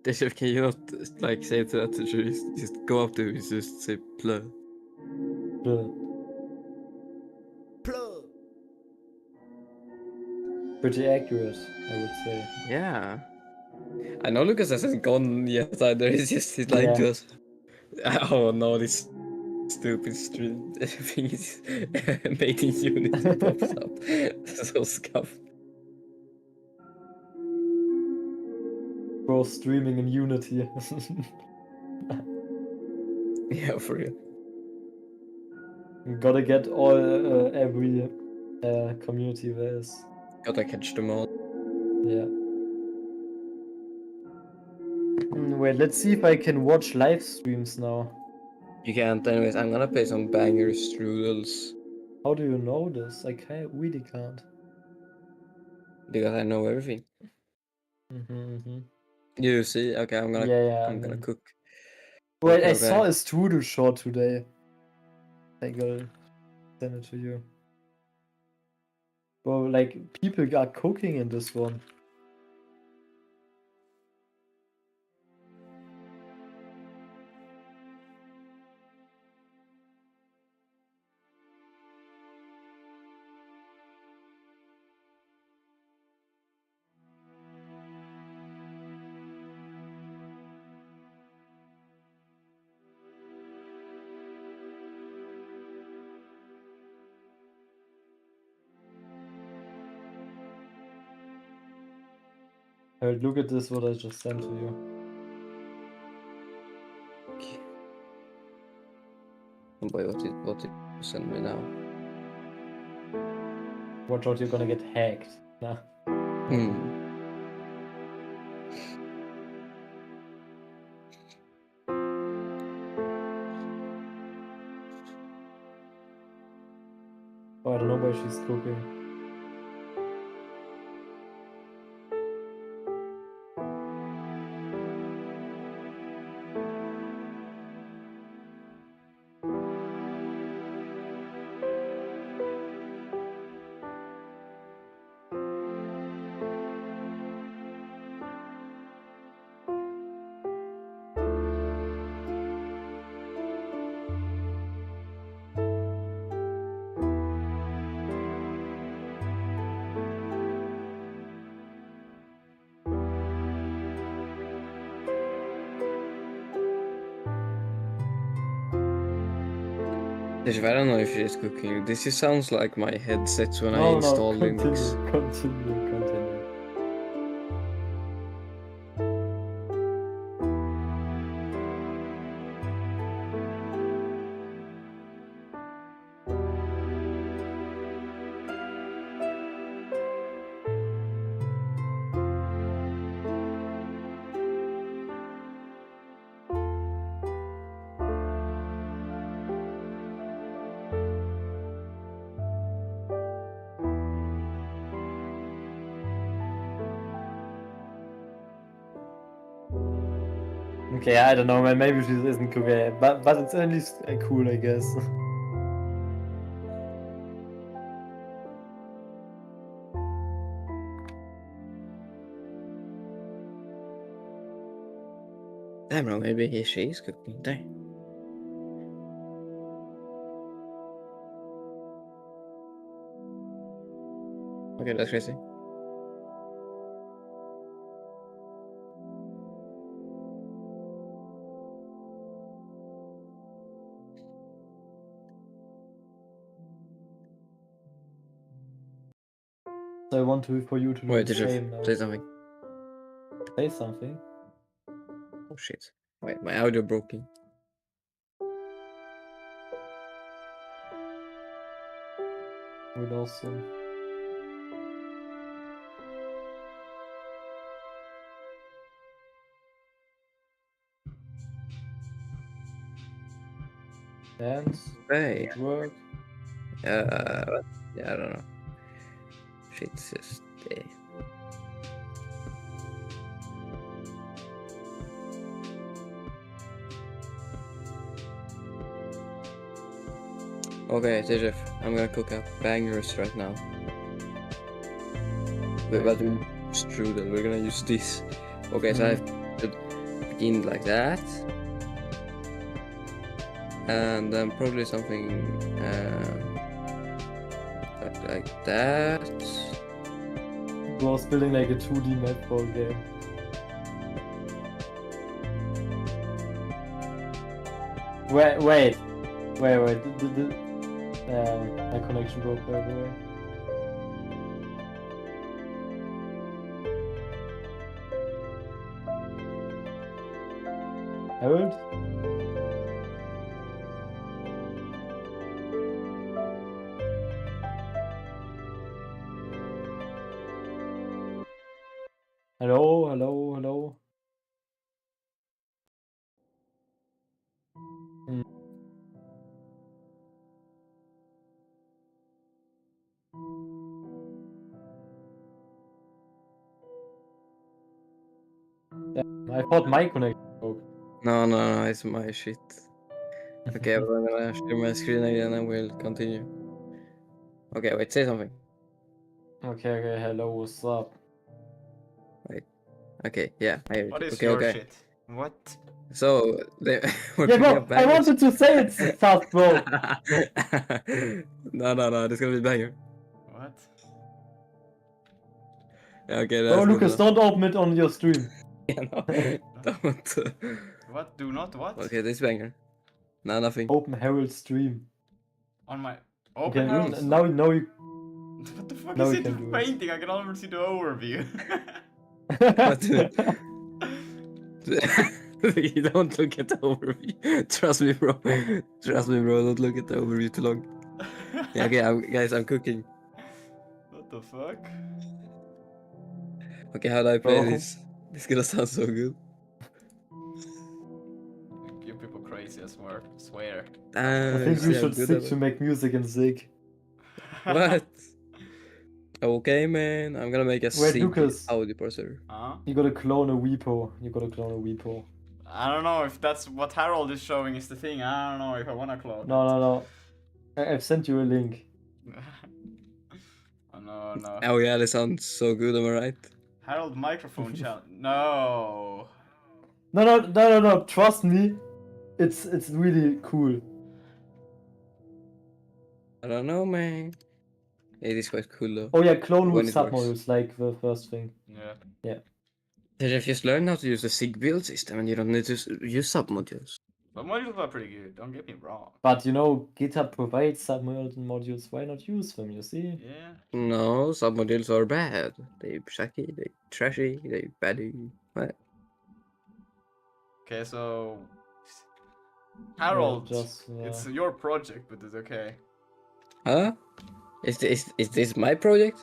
Deshav, can you not like say to that teacher, just go up to him and just say plö? Pretty accurate, I would say. Yeah. I know Lucas hasn't gone yet either, he's lying to us. Oh no, this stupid stream thing is made in Unity pops up. So scuffed. Bro, streaming in Unity. Yeah, for real. You gotta get all every community there is. Gotta catch them all. Yeah. Wait, let's see if I can watch live streams now. You can't, anyways. I'm gonna play some banger strudels. How do you know this? I really can't. Because I know everything. You see? Okay, I'm gonna cook. Wait, Okay, I saw a strudel short today. I gotta send it to you. Bro, like, people are cooking in this one. Look at this, what I just sent to you. Okay. Oh boy, what did you send me now? Watch out, you're gonna get hacked. Nah. Oh, I don't know why she's cooking. I don't know if she's cooking. This just sounds like my headsets when I install Linux. Continue. Okay, I don't know, man. Maybe she isn't cooking, but it's at least cool, I guess. I don't know, maybe she is cooking. Dang. Okay, that's crazy. So I want for you to do the same now. Say something. Say something? Oh shit. Wait, my audio broken. Would also. And hey, work. Yeah, I don't know. Shit's just Okay, Tejef, I'm gonna cook up bangers right now. But strudel, we're gonna use this. Okay, so I have in like that. And then probably something like that. I was building like a 2D map for a game. Wait. My connection broke by the way. Harold? Hello. I thought my connection broke. No, it's my shit. Okay, well, I'm gonna share my screen again and we'll continue. Okay, wait, say something. Okay, hello, what's up? Wait. Okay, yeah, I heard What you. is Okay, your okay. shit? What? So, we're Yeah, picking bro, up I bangers. wanted to say it fast, bro. No, this gonna be banger. What? Yeah, okay, Bro, that's good Lucas, enough. don't open it on your stream. Yeah, no, don't. What? Do not what? Okay, this banger. No, nothing. Open Harold's stream. On my Okay, open Harold's now you. What the fuck now is we it can do it. painting? I can already see the overview. What? You don't look at the overview. Trust me, bro. Don't look at the overview too long. Yeah, okay, I'm cooking. What the fuck? Okay, how do I play Bro. this? This is gonna sound so good. You people crazy, I swear. I think See we how should good stick I to am? make music in Zig. What? Okay, man. I'm gonna make a Wait, SIG Lucas. audio processor. Huh? You gotta clone a Weepo. I don't know if that's what Harold is showing is the thing. I don't know if I wanna clone No. I've sent you a link. Oh, no. Oh yeah, this sounds so good, am I right? Harold microphone challenge. No. No. Trust me. It's really cool. I don't know, man. It is quite cool though. Oh yeah, clone When with it works. submodules, like the first thing. Yeah. They've just learned how to use the SIG build system and you don't need to use submodules. But modules are pretty good, don't get me wrong. But you know, GitHub provides submodules. Why not use them? You see? Yeah. No, submodules are bad. They sucky, they trashy, they baddie. What? Okay, so Harold, just, it's your project, but it's okay. Huh? Is this my project?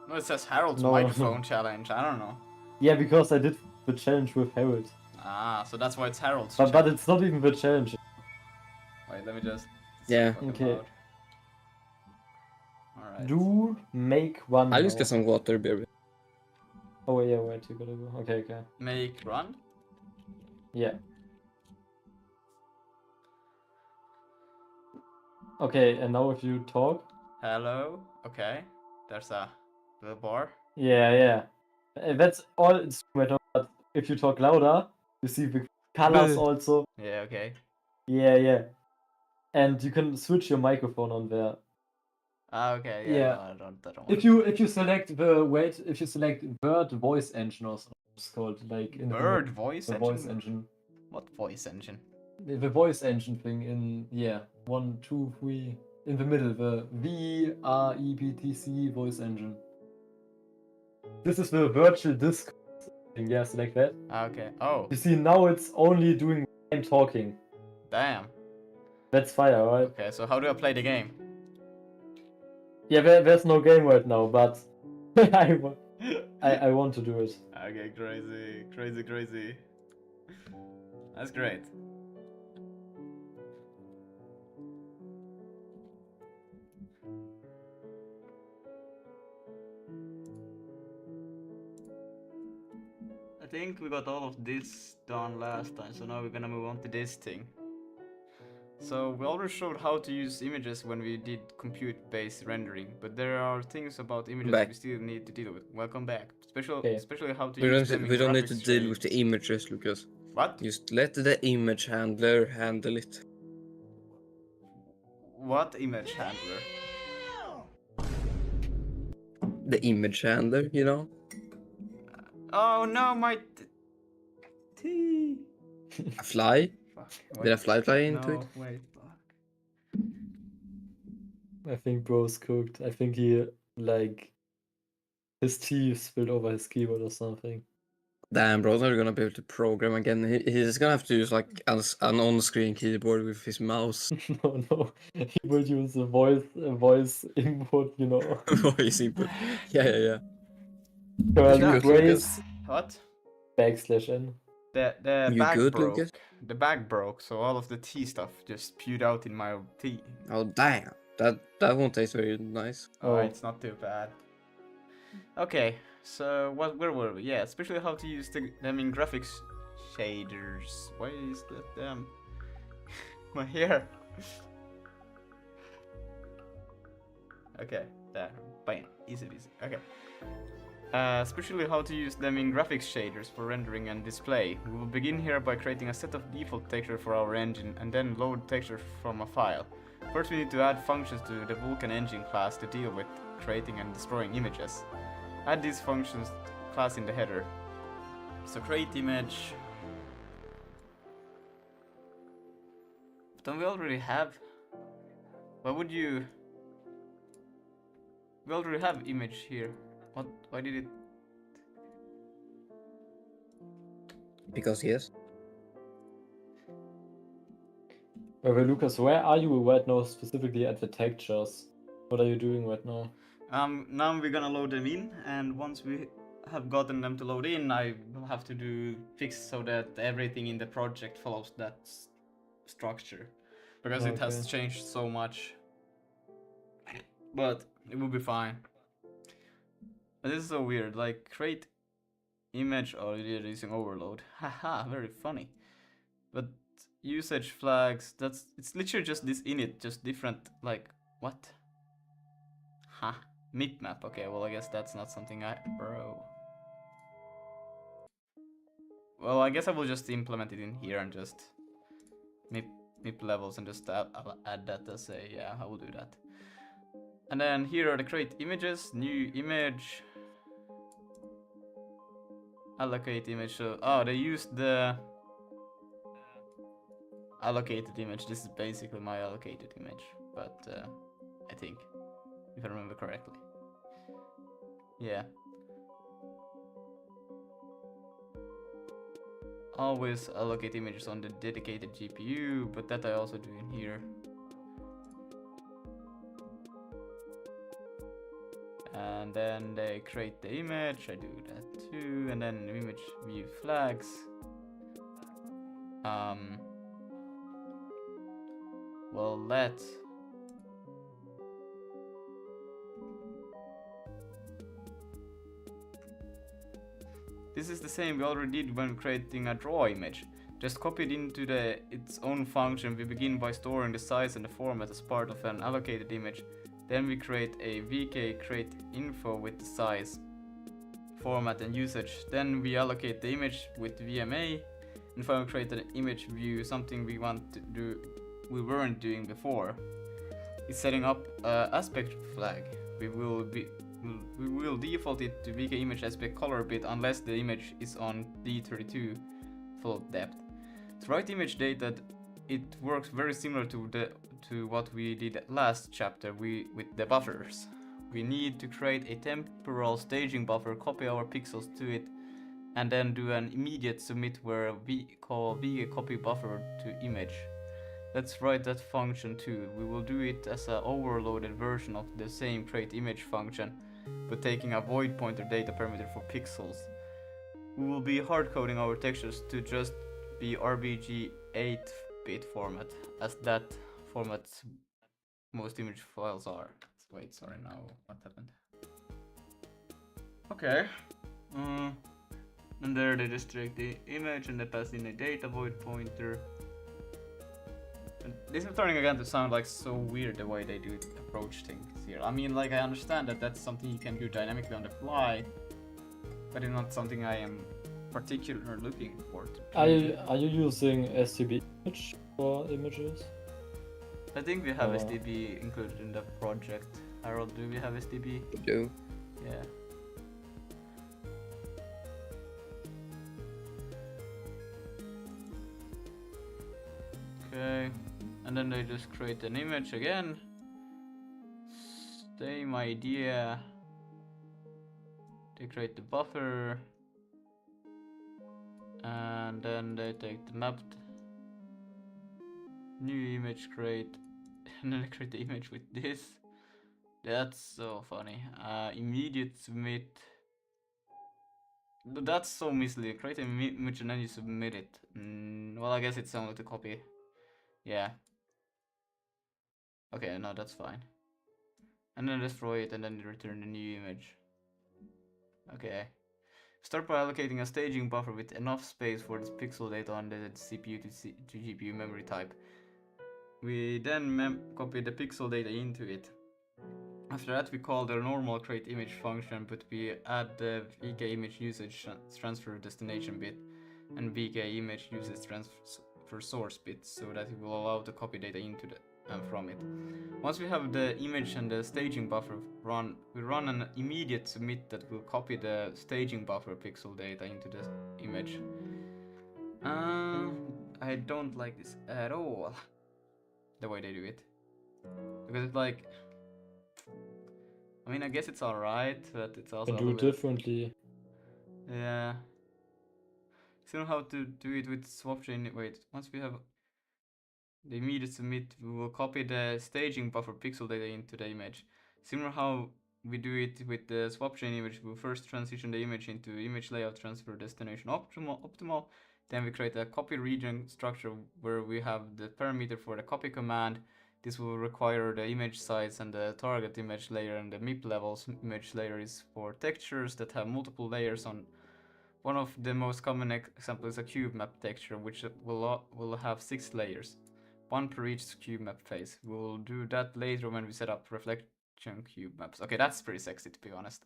No, it says Harold's No. microphone challenge. I don't know. Yeah, because I did the challenge with Harold. Ah, so that's why it's Harold's. But it's not even the challenge. Wait, let me just. Yeah. Okay. Alright. Do make one. I'll just now. get some water, baby. Oh yeah, wait, you gotta go. Okay. Make run? Yeah. Okay, and now if you talk. Hello? Okay. There's a little bar. Yeah. That's all it's matter. But if you talk louder, you see the colors also. Yeah, okay. Yeah. And you can switch your microphone on there. Ah, okay, Yeah. no, I don't want If you select Bird Voice Engine or something it's called, like in Bird voice the engine? voice engine. What voice engine? The voice engine thing in 1, 2, 3 in the middle, the VREPTC voice engine. This is the virtual Discord thing, yeah, select that. Ah, okay. Oh, You see now it's only doing I'm talking. damn. That's fire, right? Okay, so how do I play the game? Yeah, there's no game right now, but I want to do it. Okay, crazy. That's great. I think we got all of this done last time, so now we're gonna move on to this thing. So we already showed how to use images when we did compute-based rendering, but there are things about images we still need to deal with. Welcome back. Especially how to use them in We don't need to graphics deal with trade. the images, Lucas. What? Just let the image handler handle it. What image handler? The image handler, you know? Oh no, my T. A fly? Fuck. Did a fly into No, it? wait. Fuck. I think bro's cooked. I think he, like, his tea spilled over his keyboard or something. Damn, bro's not gonna be able to program again. He's gonna have to use like an on-screen keyboard with his mouse. No, he will use a voice input, you know. Voice input. Yeah. Can You I good, brace What? /n? The You bag good, broke. Lucas? The bag broke, so all of the tea stuff just spewed out in my tea. Oh damn, that won't taste very nice. Oh, Oh. it's not too bad. Okay, so where were we? Yeah, especially how to use them in graphics shaders. Why is that them? My hair. Okay, there. Bam. Easy. Okay. Especially how to use them in graphics shaders for rendering and display. We will begin here by creating a set of default texture for our engine and then load texture from a file. First we need to add functions to the Vulkan engine class to deal with creating and destroying images. Add these functions class in the header. So create image. Don't we already have? Why would you? We already have image here. What? Why did it? Because yes. Wait, Lucas, where are you right now specifically at the textures? What are you doing right now? Now we're gonna load them in, and once we have gotten them to load in, I will have to fix so that everything in the project follows that structure, because it has changed so much. But it will be fine. But this is so weird. Like create image. Oh, you're using overload. Haha, very funny. But usage flags. It's literally just this init, just different. Like what? Huh? MIP map. Okay, well I guess that's not something bro. Well, I guess I will just implement it in here and just MIP levels and just add that as a, yeah, I will do that. And then here are the create images, new image, allocate image. So, oh, they used the allocated image. This is basically my allocated image, but I think, if I remember correctly. Yeah. Always allocate images on the dedicated GPU, but that I also do in here. And then they create the image, I do that too, and then image view flags. Well, let's this is the same we already did when creating a draw image. Just copy it into its own function. We begin by storing the size and the format as part of an allocated image. Then we create a vk create info with the size, format and usage. Then we allocate the image with VMA, and finally create an image view, something we want to do we weren't doing before. It's setting up aspect flag. We will default it to VK image aspect color bit unless the image is on D32 float depth. To write image data, it works very similar to what we did last chapter with the buffers. We need to create a temporal staging buffer, copy our pixels to it, and then do an immediate submit where we call VK copy buffer to image. Let's write that function too. We will do it as an overloaded version of the same create image function, but taking a void pointer data parameter for pixels. We will be hard coding our textures to just be RBG 8-bit format, as that format most image files are. Wait, sorry, now what happened? Okay. And there they just take the image and they pass in a data void pointer. And this is turning again to sound like so weird the way they do approach things here. I mean, like, I understand that that's something you can do dynamically on the fly, but it's not something I am particular looking for. Are you using STB image for images? I think we have STB included in the project. Harold, do we have STB? We do. Yeah. Okay, and then they just create an image again. Same idea. They create the buffer, and then they take the mapped new image, create, and then they create the image with this. That's so funny. Immediate submit. But that's so misleading. Create an image and then you submit it. Well, I guess it's only to copy. Yeah. Okay, no, that's fine. And then destroy it and then return the new image. Okay. Start by allocating a staging buffer with enough space for the pixel data on the CPU to GPU memory type. We then copy the pixel data into it. After that, we call the normal create image function, but we add the VK image usage transfer destination bit and VK image usage transfer source bit, so that it will allow the copy data into the from it. Once we have the image and the staging buffer run, we run an immediate submit that will copy the staging buffer pixel data into the image. I don't like this at all, the way they do it, because it's like, I mean, I guess it's alright, but it's also do it differently. Yeah. So you know how to do it with swap chain. Wait, once we have the immediate submit, we will copy the staging buffer pixel data into the image. Similar how we do it with the swap chain image, we'll first transition the image into image layout transfer destination optimal. Then we create a copy region structure where we have the parameter for the copy command. This will require the image size and the target image layer, and the MIP levels image layer is for textures that have multiple layers on. One of the most common examples is a cube map texture, which will have 6 layers, one per each cube map face. We'll do that later when we set up reflection cube maps. Okay, that's pretty sexy, to be honest.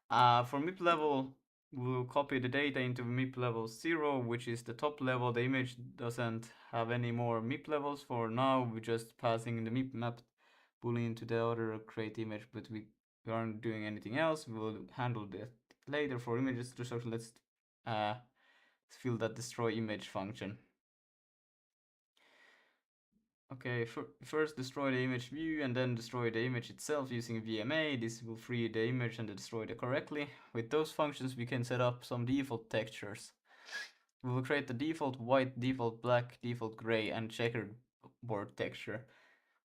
For MIP level, we'll copy the data into MIP level 0, which is the top level. The image doesn't have any more MIP levels for now. We're just passing the MIP map boolean to the other create image, but we aren't doing anything else. We'll handle that later. For images to social, let's fill that destroy image function. Okay, first destroy the image view and then destroy the image itself using VMA. This will free the image and destroy it correctly. With those functions, we can set up some default textures. We will create the default white, default black, default gray, and checkerboard texture.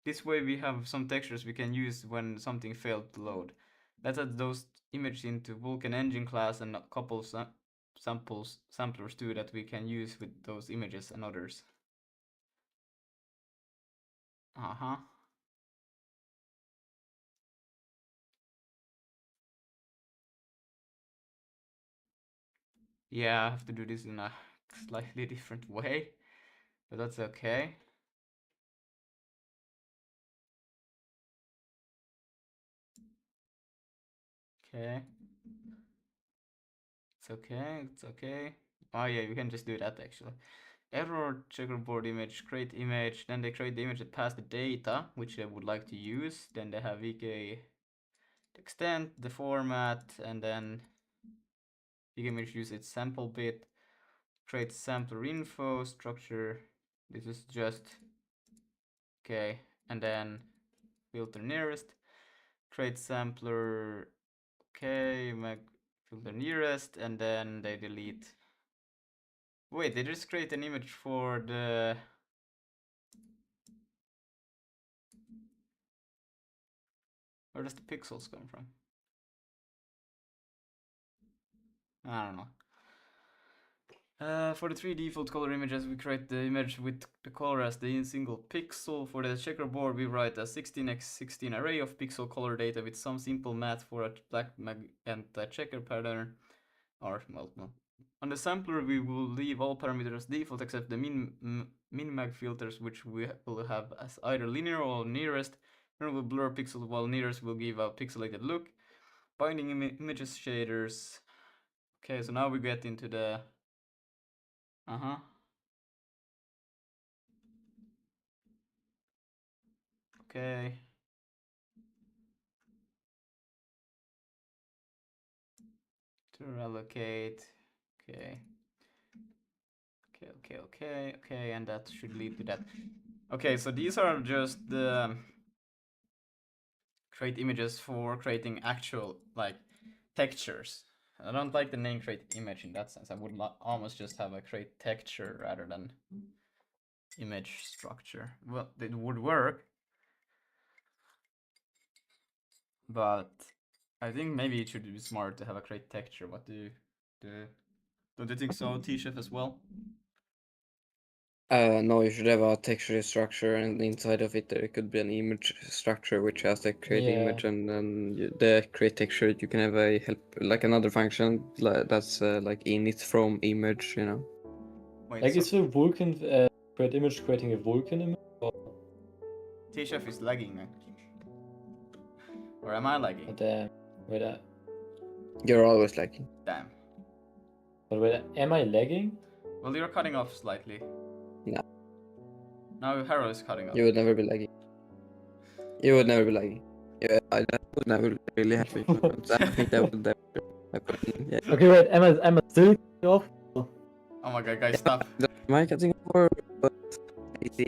This way we have some textures we can use when something failed to load. Let's add those images into Vulkan engine class and a couple samplers too that we can use with those images and others. Yeah, I have to do this in a slightly different way, but that's okay. Okay. It's okay. Oh yeah, you can just do that actually. Error checkerboard image, create image, then they create the image that pass the data, which they would like to use. Then they have VK extend the format, and then VK image use its sample bit, create sampler info structure. This is just okay, and then filter nearest, create sampler, okay, filter nearest, and then they delete. Wait, they just create an image for the where does the pixels come from? I don't know. For the 3 default color images, we create the image with the color as the single pixel. For the checkerboard, we write a 16x16 array of pixel color data with some simple math for a black magenta checker pattern. Or, well, no. On the sampler, we will leave all parameters default except the min-mag filters, which we will have as either linear or nearest. Then we'll blur pixels while nearest will give a pixelated look. Binding images shaders. Okay, so now we get into the Uh-huh. Okay. To allocate. Okay. Okay, and that should lead to that. Okay, so these are just the create images for creating actual, like, textures. I don't like the name create image in that sense. I would almost just have a create texture rather than image structure. Well, it would work, but I think maybe it should be smart to have a create texture. What don't you think so, T-Chef, as well? No, you should have a texture structure, and inside of it there could be an image structure which has the create image, and then the create texture you can have a help, like another function that's like init from image, you know. Wait, Like, so is the Vulkan create image creating a Vulkan image? Or... T-Chef is lagging, or am I lagging? Oh, damn. Wait, You're always lagging. Damn. but wait, am I lagging? Well, you're cutting off slightly. No. Now Harold is cutting off. You would never be lagging. You would never be lagging. Yeah, that would never be really happy. I think that would never happen. Yeah. Okay, wait, am I still cutting off? Oh my god, guys, stop. Am I cutting off?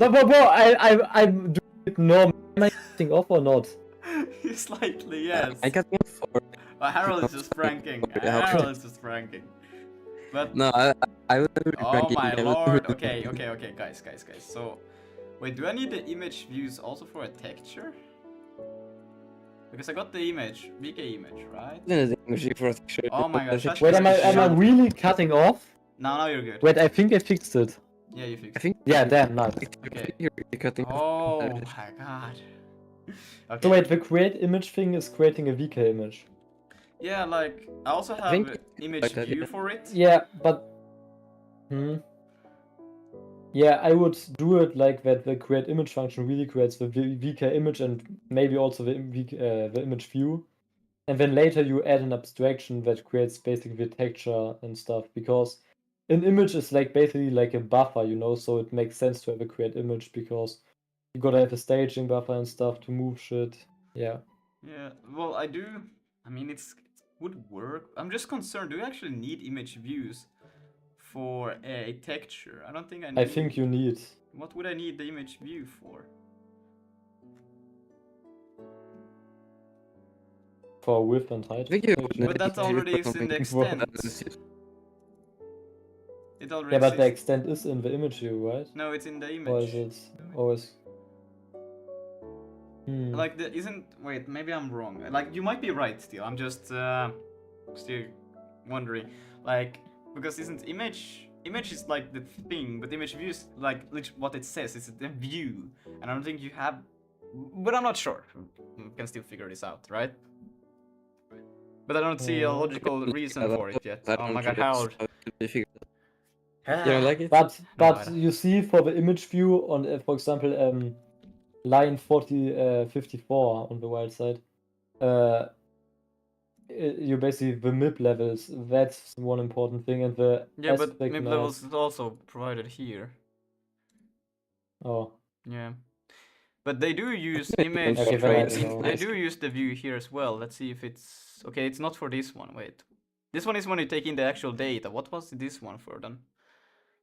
No, bro, I'm doing it normal. Am I cutting off or not? Slightly, yes. I cutting off or... Harold is just pranking. Harold is just pranking. But no, I would never be oh pranking. my lord. Okay, guys. So, wait, do I need the image views also for a texture? Because I got the image, VK image, right? Oh my gosh. Wait, am I really cutting off? No, you're good. Wait, I think I fixed it. Yeah, you fixed I think. Yeah, damn, nice. Okay. You're cutting off. Oh my god. Okay. So wait, the create image thing is creating a VK image. Yeah, like, I also have think an image like that, view yeah. for it. Yeah, but... Yeah, I would do it like that the create image function really creates the VK image and maybe also the image view. And then later you add an abstraction that creates basically the texture and stuff, because an image is like basically like a buffer, you know, so it makes sense to have a create image because you gotta have a staging buffer and stuff to move shit. Yeah. Yeah, well, I mean, it would work. I'm just concerned, do you actually need image views for a texture? I don't think I need. I think you need. What would I need the image view for? For width and height. But that already is in the extent. It already Yeah, but the exists. extent is in the image view, right? No, it's in the image. Or is it always... Like, wait, maybe I'm wrong. Like, you might be right still. I'm just still wondering. Like, because isn't image is like the thing, but image view is like what it says. It's the view, and I don't think you have. But I'm not sure. We can still figure this out, right? But I don't see a logical reason for it yet. Oh my god, Howard. You don't like it? But No, you see, for the image view on, for example, line 54 on the wild side, you basically the MIP levels. That's one important thing, and the yeah, but aspect MIB levels is also provided here. Oh. Yeah. But they do use image. Okay, then I don't know. They do use the view here as well. Let's see if it's okay. It's not for this one. Wait, this one is when you take in the actual data. What was this one for then?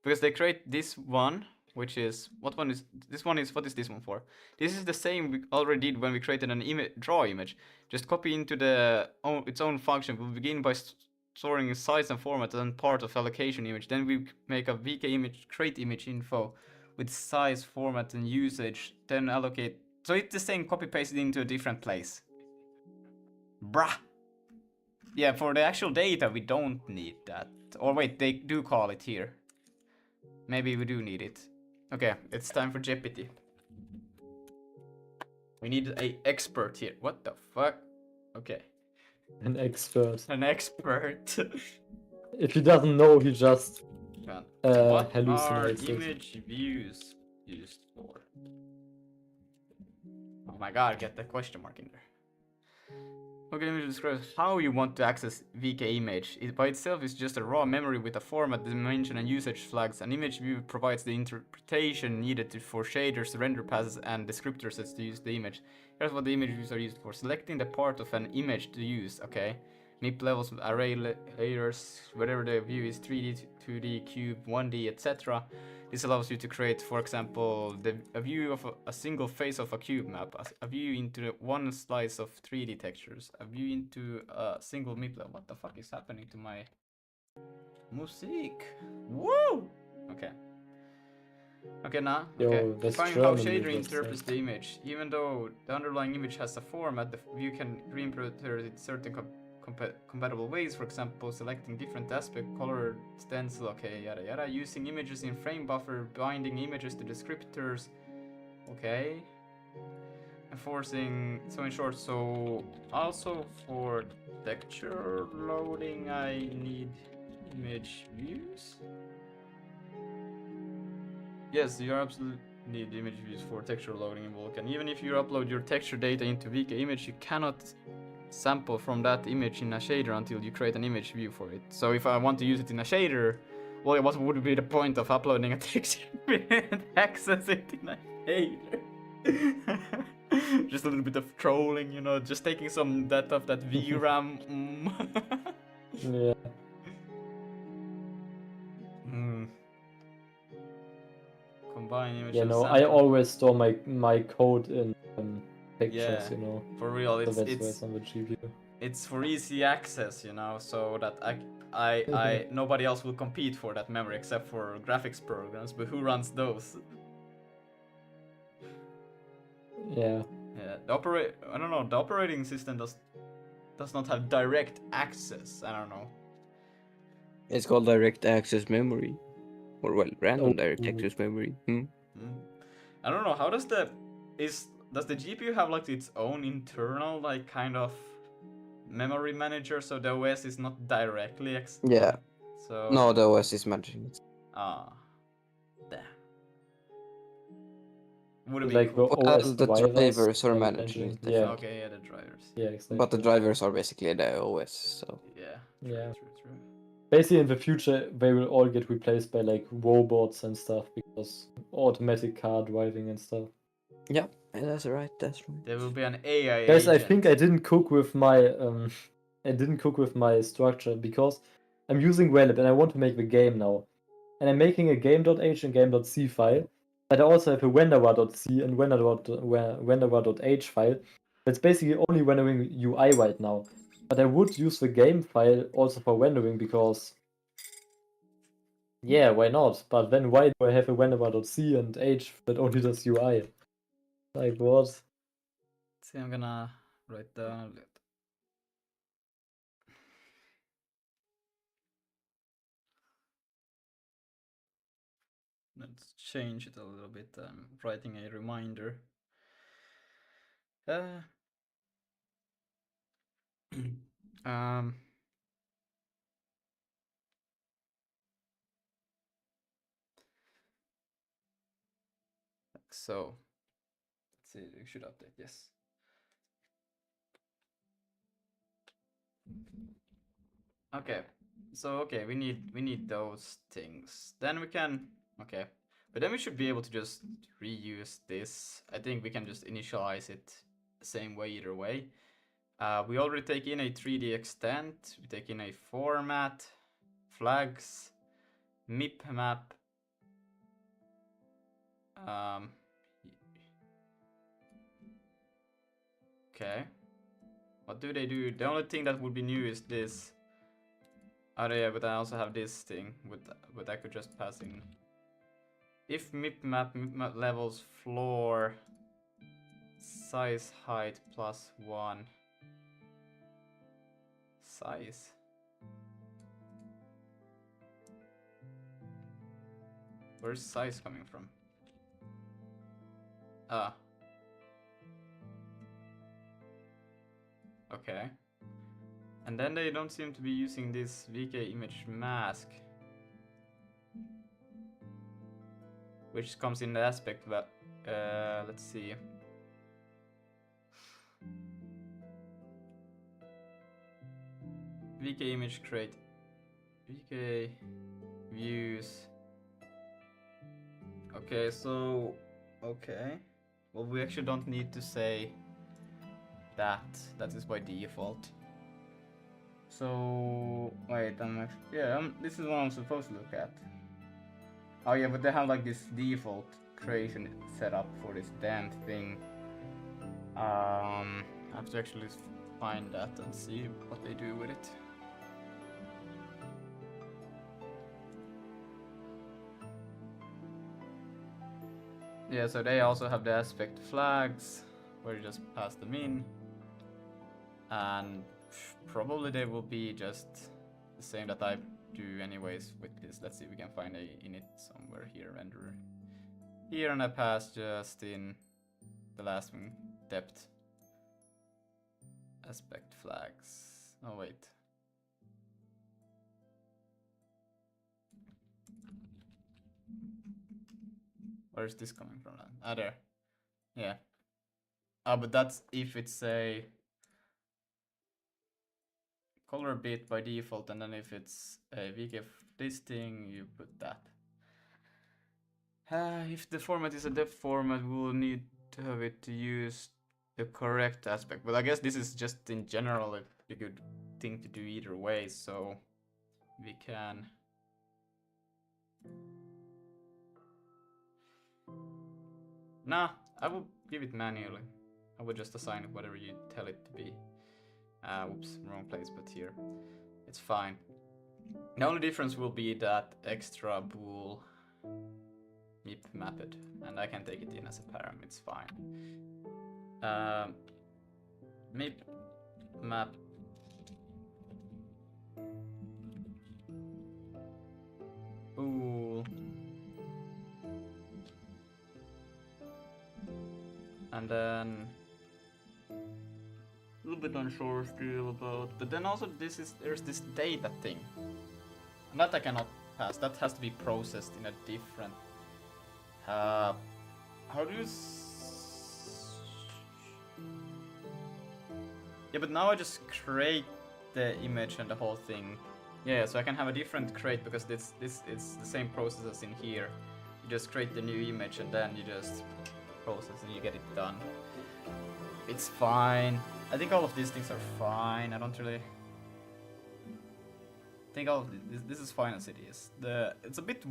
Because they create this one, which is what one is this one is what is this one for? This is the same we already did when we created an draw image. Just copy into its own function. We'll begin by storing size and format and part of allocation image. Then we make a VK image create image info with size, format, and usage, then allocate. So it's the same copy pasted into a different place. Bruh. Yeah, for the actual data, we don't need that. Or wait, they do call it here. Maybe we do need it. Okay, it's time for Jeopardy. We need an expert here. What the fuck? Okay. An expert. An expert. If he doesn't know, he just what are hallucinates. image views used for? Oh my god, get the question mark in there. Okay, image describes how you want to access VK image. It by itself is just a raw memory with a format, dimension, and usage flags. An image view provides the interpretation needed for shaders, render passes, and descriptor sets to use the image. Here's what the image views are used for. Selecting the part of an image to use, okay. MIP levels, array layers, whether the view is 3D, 2D, cube, 1D, etc. This allows you to create, for example, a view of a single face of a cube map, a view into one slice of 3D textures, a view into a single MIP level. What the fuck is happening to my music? Woo! Okay. Okay, now, okay. Yo, that's Define how German, you shader just interprets said. the image. Even though the underlying image has a format, the view can reinterpret it in certain compatible ways. For example, selecting different aspect, color, stencil, okay, yada yada. Using images in frame buffer, binding images to descriptors, okay. Enforcing, so in short, so also for texture loading, I need image views. Yes, you absolutely need image views for texture loading in Vulkan. Even if you upload your texture data into VK image, you cannot sample from that image in a shader until you create an image view for it. So if I want to use it in a shader, well, what would be the point of uploading a texture and access it in a shader? Just a little bit of trolling, you know, just taking some data of that VRAM. Yeah. Combine images. Yeah, no, sample. I always store my code in pictures, Yeah, you know. for real, So that's why it's it's on the GPU. it's for easy access, you know, so that nobody else will compete for that memory except for graphics programs. But who runs those? Yeah. Yeah, I don't know. The operating system does not have direct access. I don't know. It's called direct access memory. Or well, random direct Oh. access memory. I don't know. How does does the GPU have like its own internal like kind of memory manager, so the OS is not directly Yeah. So No, the OS is managing it. Damn. Would it be Like the cool? Well, OS the drivers are managing it. Yeah. Okay, yeah, the drivers. Yeah, exactly. But the drivers are basically the OS, so. Yeah. Yeah. True. Basically, in the future, they will all get replaced by like robots and stuff because automatic car driving and stuff. Yeah, that's right. There will be an AI Guys, I agent. think I didn't cook with my structure because I'm using Relib and I want to make the game now. And I'm making a game.h and game.c file, but I also have a renderer.c and renderer.h file. That's basically only rendering UI right now. But I would use the game file also for rendering because yeah, why not? But then why do I have a renderer.c and h that only does UI? Like what? See, I'm gonna write down a bit. Let's change it a little bit. I'm writing a reminder. Like so. Let's see, we should update, yes. Okay. So okay, we need those things. Then we can okay. But then we should be able to just reuse this. I think we can just initialize it the same way either way. We already take in a 3D extent, we take in a format, flags, MIP map. Okay. What do they do? The only thing that would be new is this. Oh yeah, but I also have this thing, but I could just pass in. If MIP map levels floor size height +1 size. Where's size coming from? Okay. And then they don't seem to be using this VK image mask, which comes in the aspect that let's see. VK image create VK views. Okay, so okay. Well, we actually don't need to say that. That is by default. So wait, this is what I'm supposed to look at. Oh yeah, but they have like this default creation setup for this damn thing. I have to actually find that and see what they do with it. Yeah, so they also have the aspect flags where you just pass them in, and probably they will be just the same that I do anyways with this. Let's see if we can find a init somewhere here, renderer. Here, and I pass just in the last one, depth aspect flags. Oh wait. Where is this coming from then? Ah, there. Yeah. Ah, but that's if it's a color bit by default, and then if it's a VK this thing, you put that. If the format is a depth format, we will need to have it to use the correct aspect. But I guess this is just in general a good thing to do either way, so we can. Nah, I will give it manually. I would just assign it whatever you tell it to be. Whoops, wrong place, but here. It's fine. The only difference will be that extra bool mip mapped, and I can take it in as a param, it's fine. Mip map bool, and then a little bit unsure still about, but then also there's this data thing, and that I cannot pass. That has to be processed in a different. How do you? Yeah, but now I just create the image and the whole thing. Yeah, so I can have a different crate because this is the same process as in here. You just create the new image and then you just process and you get it done. It's fine. I think all of these things are fine. I don't really think all of this is fine as it is. It's a bit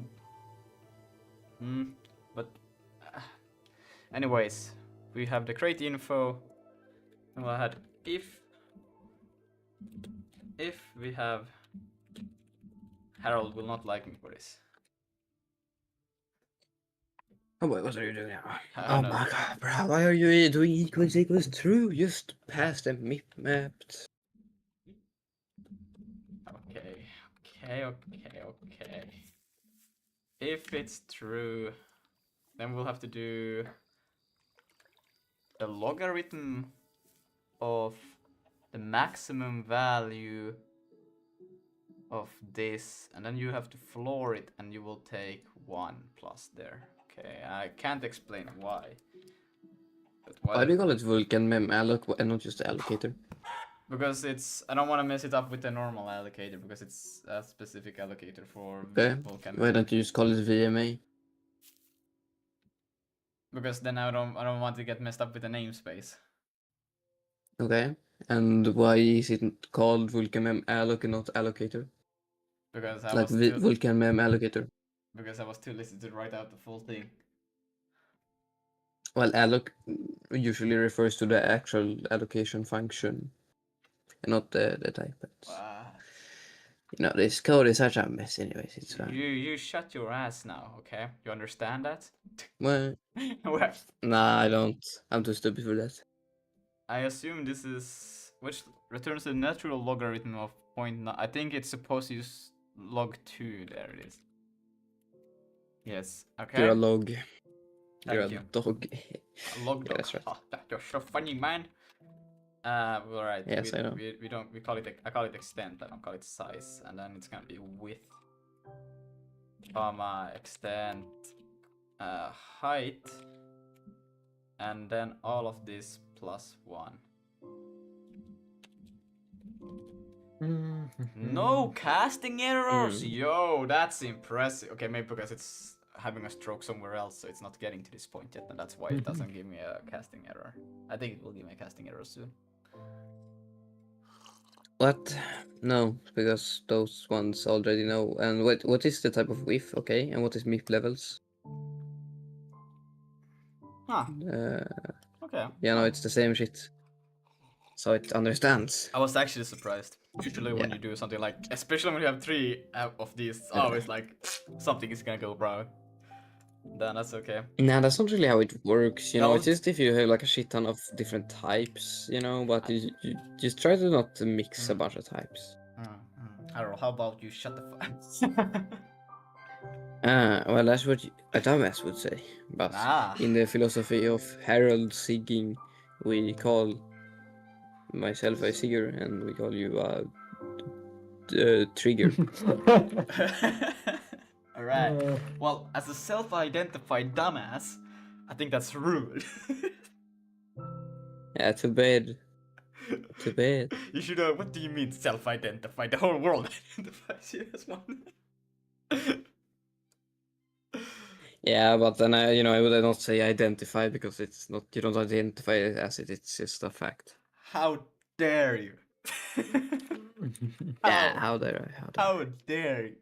but anyways, we have the crate info, and we'll add if we have Harold will not like me for this. Oh boy, what are you doing now? I Oh know. my god, bro, why are you doing equals true? Just pass the mip mapped. Okay. If it's true, then we'll have to do the logarithm of the maximum value of this, and then you have to floor it, and you will take 1 plus there. Okay, I can't explain why. But Why do you call it Vulkan mem alloc and not just the allocator? Because I don't want to mess it up with the normal allocator, because it's a specific allocator for Okay, Vulkan. why don't you just call it VMA? Because then I don't want to get messed up with the namespace. Okay, and why is it called Vulkan mem alloc and not allocator? Because I Like was too, Vulkan mem allocator. because I was too lazy to write out the full thing. Well, alloc usually refers to the actual allocation function, and not the type. You know, this code is such a mess anyways, it's fine. You shut your ass now, okay? You understand that? Well, Well, nah, I don't. I'm too stupid for that. I assume this is, which returns the natural logarithm of 0.9. I think it's supposed to use log 2. There it is. Yes, okay. You're a log. You're Thank a you. dog. A log Yeah, dog. that's right. Oh, you're so funny, man. Alright. Yes, I know. We call it, I call it extent, I don't call it size. And then it's gonna be width, comma, extent, height, and then all of this plus 1. No casting errors? Yo, that's impressive. Okay, maybe because it's having a stroke somewhere else, so it's not getting to this point yet, and that's why it doesn't give me a casting error. I think it will give me a casting error soon. What? No, because those ones already know. And what is the type of width? Okay, and what is MIP levels? Huh. Okay. Yeah, no, it's the same shit. So it understands. I was actually surprised. Usually when Yeah. you do something like, especially when you have 3 of these, it's always like, something is gonna go wrong. Then that's okay. Nah, that's not really how it works, you No, know. It's just if you have like a shit ton of different types, you know, but you just try to not mix a bunch of types. I don't know, how about you shut the fuck Well, that's what a dumbass would say. But Nah. in the philosophy of Harold Sigging, we call myself a Sigger and we call you a Trigger. Alright. Well, as a self-identified dumbass, I think that's rude. Yeah, too bad. Too bad. You should know, what do you mean self-identified? The whole world identifies you as one. Yeah, but then I would not say identify because it's not. You don't identify it as it. It's just a fact. How dare you? Yeah, how dare I? How dare you?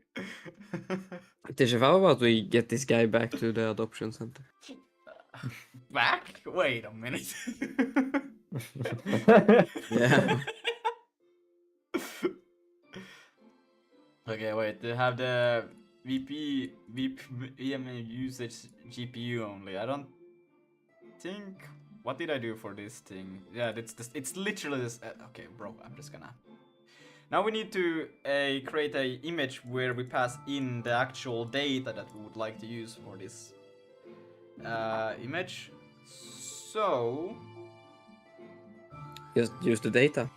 Tisha, how about we get this guy back to the adoption center? Back? Wait a minute. Yeah. Okay, wait. They have the VPM usage GPU only. I don't think. What did I do for this thing? Yeah, it's literally this. Okay, bro. I'm just gonna. Now we need to create a image where we pass in the actual data that we would like to use for this image. So Just use the data.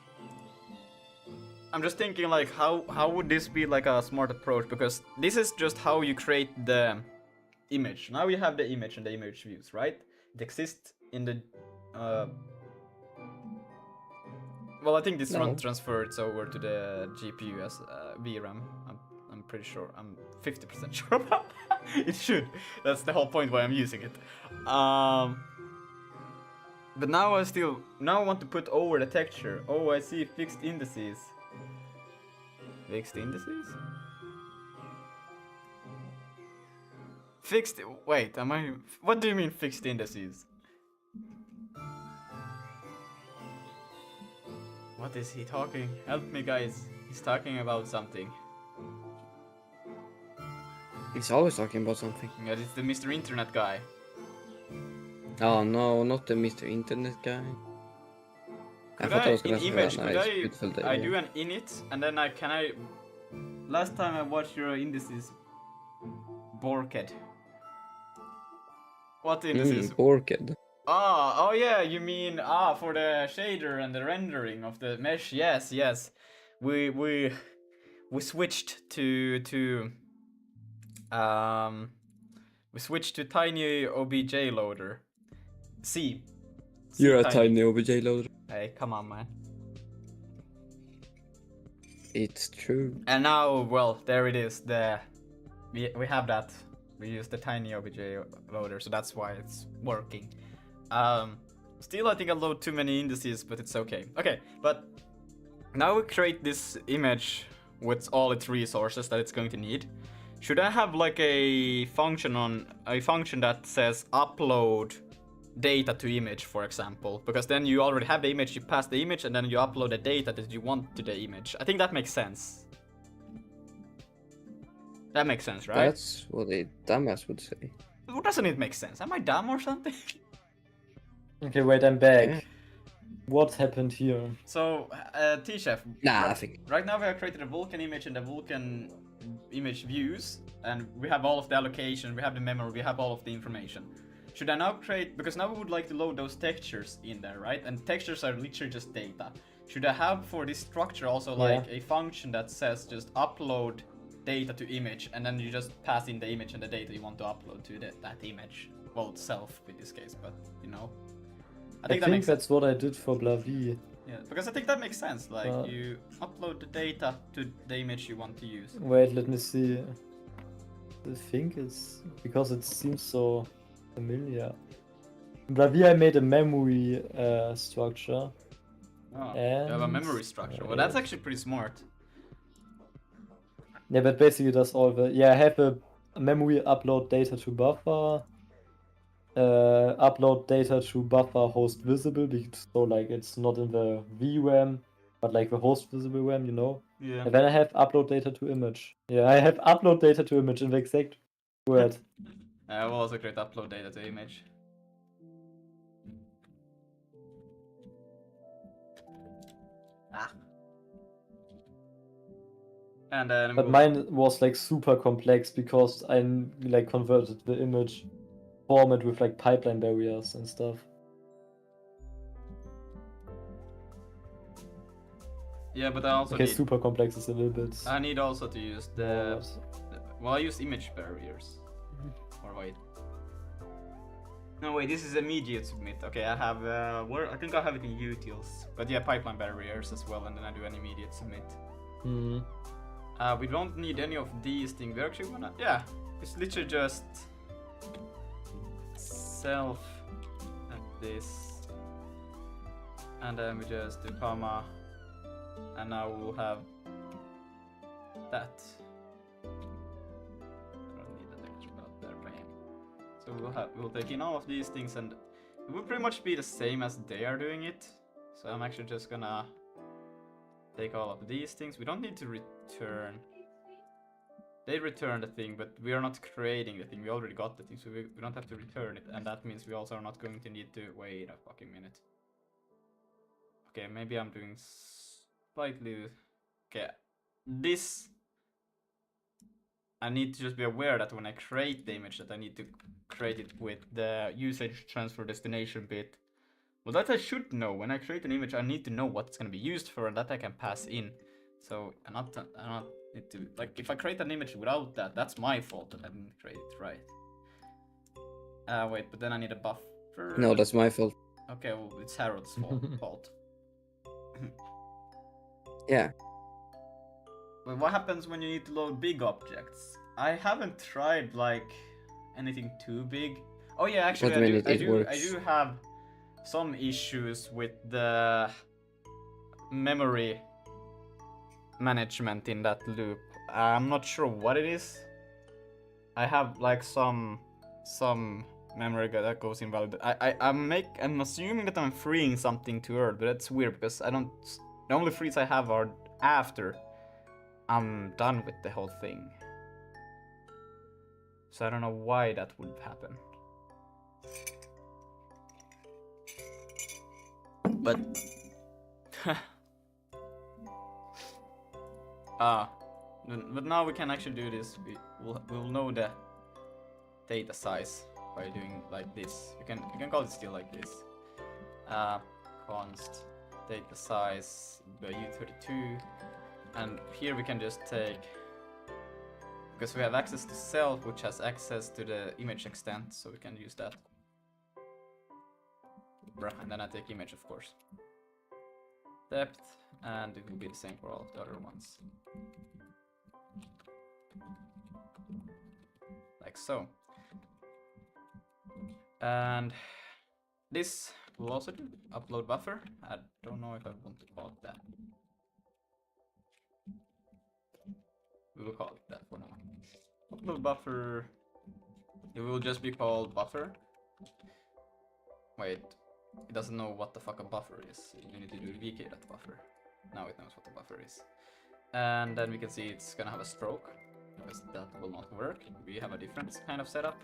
I'm just thinking like how would this be like a smart approach, because this is just how you create the image. Now you have the image and the image views, right? It exists in the well, I think this transfers over to the GPU as VRAM. I'm pretty sure. I'm 50% sure about that. It should. That's the whole point why I'm using it. But now I want to put over the texture. Oh, I see fixed indices. Fixed indices? Fixed. Wait, am I? What do you mean fixed indices? What is he talking? Help me, guys. He's talking about something. He's always talking about something. Yeah, it's the Mr. Internet guy. Oh no, not the Mr. Internet guy. Could I thought I was gonna in say image, a could nice, beautiful day. I do an init and then last time I watched your indices Borked. What indices? Orchid. Oh yeah, you mean for the shader and the rendering of the mesh. Yes. We switched to tiny OBJ loader. C. You're a tiny OBJ loader. Hey, come on, man. It's true. And now, well, there it is. We have that. We use the tiny OBJ loader, so that's why it's working. Still, I think I load too many indices, but it's okay. Okay, but now we create this image with all its resources that it's going to need. Should I have like a function that says upload data to image, for example? Because then you already have the image, you pass the image, and then you upload the data that you want to the image. I think that makes sense. That makes sense, right? That's what a dumbass would say. Doesn't it make sense? Am I dumb or something? Okay, wait, I'm back. Yeah. What happened here? So, T-Chef. Nah, I think. Right now we have created a Vulkan image and the Vulkan image views, and we have all of the allocation, we have the memory, we have all of the information. Should I now create, because now we would like to load those textures in there, right? And textures are literally just data. Should I have for this structure also like a function that says just upload data to image, and then you just pass in the image and the data you want to upload to that image? Well, itself in this case, but you know. I think that's what I did for Blavi. Yeah, because I think that makes sense. Like you upload the data to the image you want to use. Wait, let me see. I think it's because it seems so familiar. Bravia made a memory structure. Oh, And you have a memory structure. Well, that's actually pretty smart. Yeah, but basically that's all the I have a memory upload data to buffer. Upload data to buffer host visible, so like it's not in the VRAM, but like the host visible RAM, you know? Yeah. And then I have upload data to image. Yeah, I have upload data to image in the exact word. I will also create upload data to image. And then But mine was like super complex because I like converted the image format with like pipeline barriers and stuff. Yeah, but I also Okay, need... super complex is a little bit... I need also to use the... Well, I use image barriers. Or wait. No, wait, this is immediate submit. Okay, I have... I think I have it in utils. But yeah, pipeline barriers as well, and then I do an immediate submit. We don't need any of these things. We're actually gonna... Yeah, it's literally just... self... and this. And then we just do comma. And now we'll have that. I don't need that extra out there for him. So we'll take in all of these things, and it will pretty much be the same as they are doing it. So I'm actually just gonna take all of these things. We don't need to return. They return the thing, but we are not creating the thing. We already got the thing, so we don't have to return it. And that means we also are not going to need to wait a fucking minute. Okay, maybe I'm doing slightly... Okay, this... I need to just be aware that when I create the image that I need to create it with the usage transfer destination bit. Well, that I should know. When I create an image, I need to know what it's going to be used for, and that I can pass in. So I not need to... Like, if I create an image without that, that's my fault that I didn't create it right. Wait, but then I need a buffer. No, that's my fault. Okay, well, it's Harold's fault. Yeah. But what happens when you need to load big objects? I haven't tried like anything too big. Oh yeah, actually I do have some issues with the memory management in that loop. I'm not sure what it is. I have like some memory that goes invalid. I'm assuming that I'm freeing something too early, but that's weird because the only frees I have are after I'm done with the whole thing. So I don't know why that would happen. But but now we can actually do this. We'll know the data size by doing like this. You can call it still like this. Const data size by u32. And here we can just take, because we have access to self, which has access to the image extent, so we can use that. And then I take image, of course. Depth, and it will be the same for all of the other ones. Like so. And this will also do upload buffer. I don't know if I want to call it that. We will call it that for now. Upload buffer. It will just be called buffer. Wait, it doesn't know what the fuck a buffer is. You need to do vk.buffer. Now it knows what the buffer is. And then we can see it's gonna have a stroke, because that will not work. We have a different kind of setup.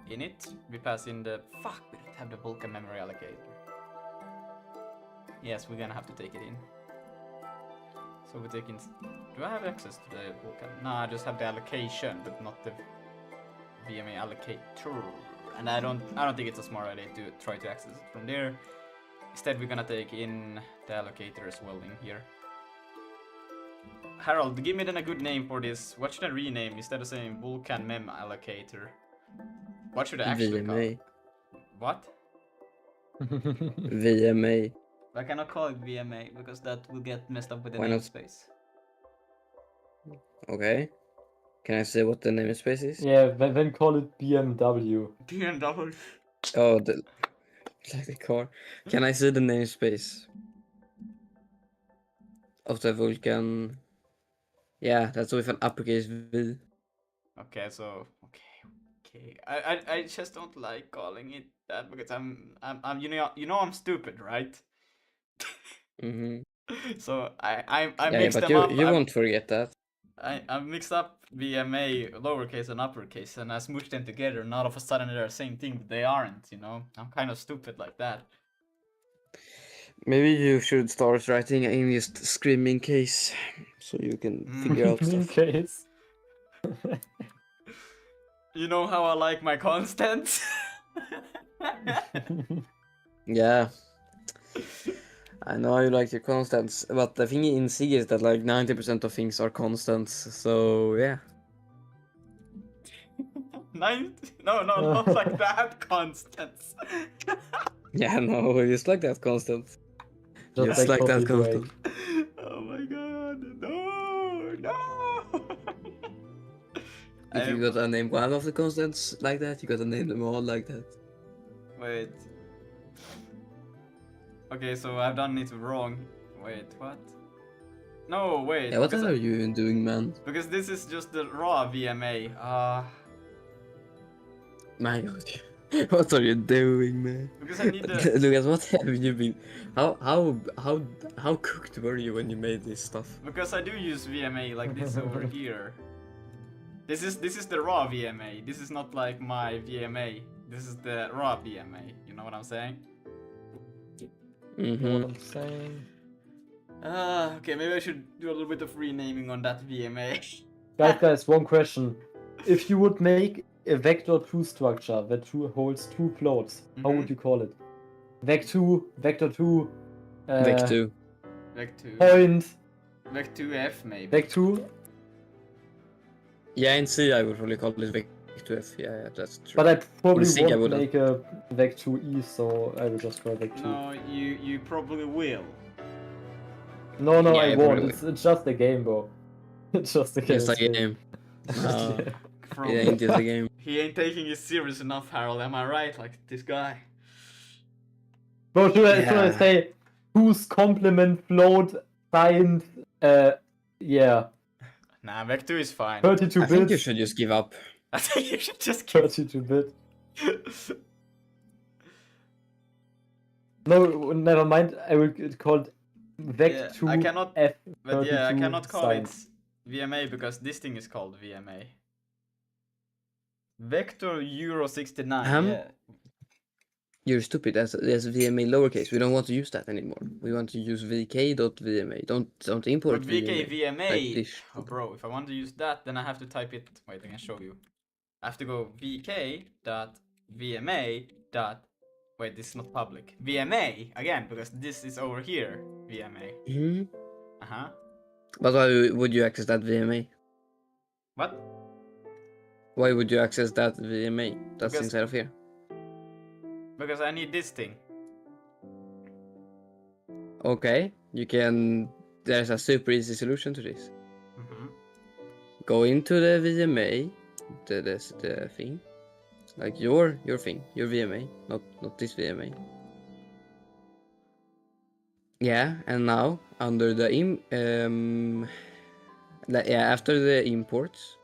In it, we pass in the... Fuck, we don't have the Vulkan memory allocator. Yes, we're gonna have to take it in. So we take in... Do I have access to the Vulkan? No, I just have the allocation, but not the VMA allocator. And I don't think it's a smart idea to try to access it from there. Instead, we're gonna take in the allocator as well in here. Harold, give me then a good name for this. What should I rename instead of saying Vulkan mem allocator? What should I actually call it? What? VMA. I cannot call it VMA because that will get messed up with the Why not? namespace. Okay. Can I say what the namespace is? Yeah, then call it BMW. BMW. Oh, like the car. Can I say the namespace of the Vulkan? Yeah, that's with an uppercase V. Okay, so okay. I just don't like calling it that because I'm you know I'm stupid, right? Mm-hmm. So I Yeah, mixed but them up. you won't forget that. I mixed up VMA lowercase and uppercase and I smooshed them together and all of a sudden they're the same thing, but they aren't, you know? I'm kind of stupid like that. Maybe you should start writing in just screaming case, so you can figure out In stuff. case. You know how I like my constants? Yeah, I know you like your constants, but the thing in Sig is that like 90% of things are constants, so yeah. No, not like that, constants. Yeah, no, just like that constant. Just like that coffee break. constant. Oh my god, no! If you gotta name one of the constants like that, you gotta name them all like that. Wait. Okay, so I've done it wrong. Wait, what? No, wait. Yeah, what because are you even doing, man? Because this is just the raw VMA. My god. What are you doing, man? Because I need the... Lucas, what have you been? How cooked were you when you made this stuff? Because I do use VMA like this over here. This is the raw VMA. This is not like my VMA. This is the raw VMA. You know what I'm saying? You know what I'm saying? Okay, maybe I should do a little bit of renaming on that VMA. Guys, one question. If you would make a vector 2 structure that holds two floats, how would you call it? Vec2, vector 2, Vec2. Vec2. point, Vec2F maybe. vec2. Yeah, in C I would probably call it Vec2F. Yeah, that's true. But I probably Sig, I won't wouldn't. make a vec2E, so I will just call it vec2. No, you probably will. No, Yeah, I you won't. probably It's just a game, bro. It's just a game. Just a game. No, From- it ain't just a game. He ain't taking it serious enough, Harold. Am I right? Like this guy. Bro, should I Yeah. say whose complement float signed? Yeah, Nah, Vec2 is fine. 32 I think you bits. should just give up. I think you should just keep... 32 bit. No, never mind. I will call it Vec2 I cannot... F. But yeah, I 32 cannot call signed. it VMA because this thing is called VMA. Vector Euro 69. Yeah. You're stupid. That's VMA lowercase. We don't want to use that anymore. We want to use vk.vma. Don't import But VK VMA. Like VMA. this. Oh, bro, if I want to use that, then I have to type it. Wait, I can show you. I have to go vk.vma. Wait, this is not public. VMA again because this is over here. VMA. Hmm. But why would you access that VMA? What? Why would you access that VMA? That's Because- inside of here. Because I need this thing. Okay, you can. There's a super easy solution to this. Mm-hmm. Go into the VMA, the thing, like your thing, your VMA, not this VMA. Yeah, and now under the after the imports,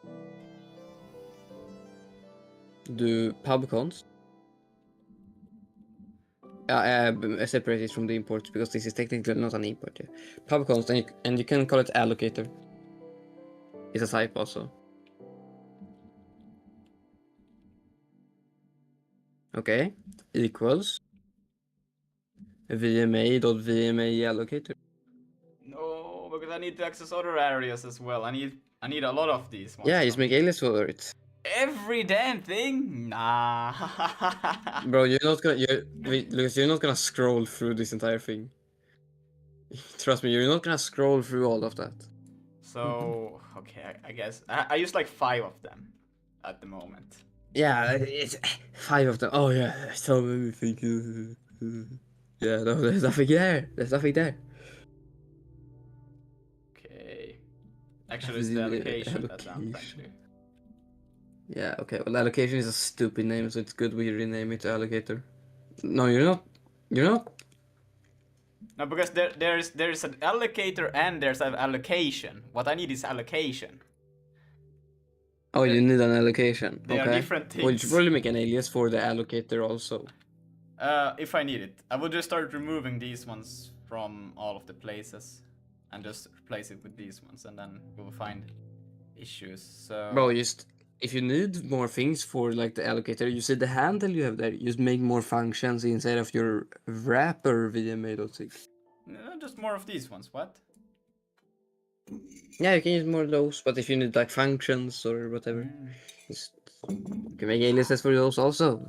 do pubconst. Separate it from the imports because this is technically not an import. Yeah. Pubconst and you can call it allocator. It's a type also. Okay, equals vma.vma allocator. No, because I need to access other areas as well. I need a lot of these ones. Yeah, just make alias for it. Every damn thing? Nah. Bro, Lucas, you're not gonna scroll through this entire thing. Trust me, you're not gonna scroll through all of that. So, okay, I guess. I use like 5 of them at the moment. Yeah, it's 5 of them. Oh yeah, so many things. Yeah, no, there's nothing there. There's nothing there. Okay. Actually, it's the allocation that I'm trying to do. Allocation. Yeah, okay. Well, allocation is a stupid name, so it's good we rename it to allocator. No, you're not. You're not. No, because there's an allocator and there's an allocation. What I need is allocation. Oh, you need an allocation. They are Okay. different Well, you should things. probably make an alias for the allocator also. If I need it, I will just start removing these ones from all of the places, and just replace it with these ones, and then we'll find issues. So. Bro, if you need more things for like the allocator, you see the handle you have there. You just make more functions inside of your wrapper VMA.sig. Just more of these ones. What? Yeah, you can use more of those, but if you need like functions or whatever, just you can make aliases for those also.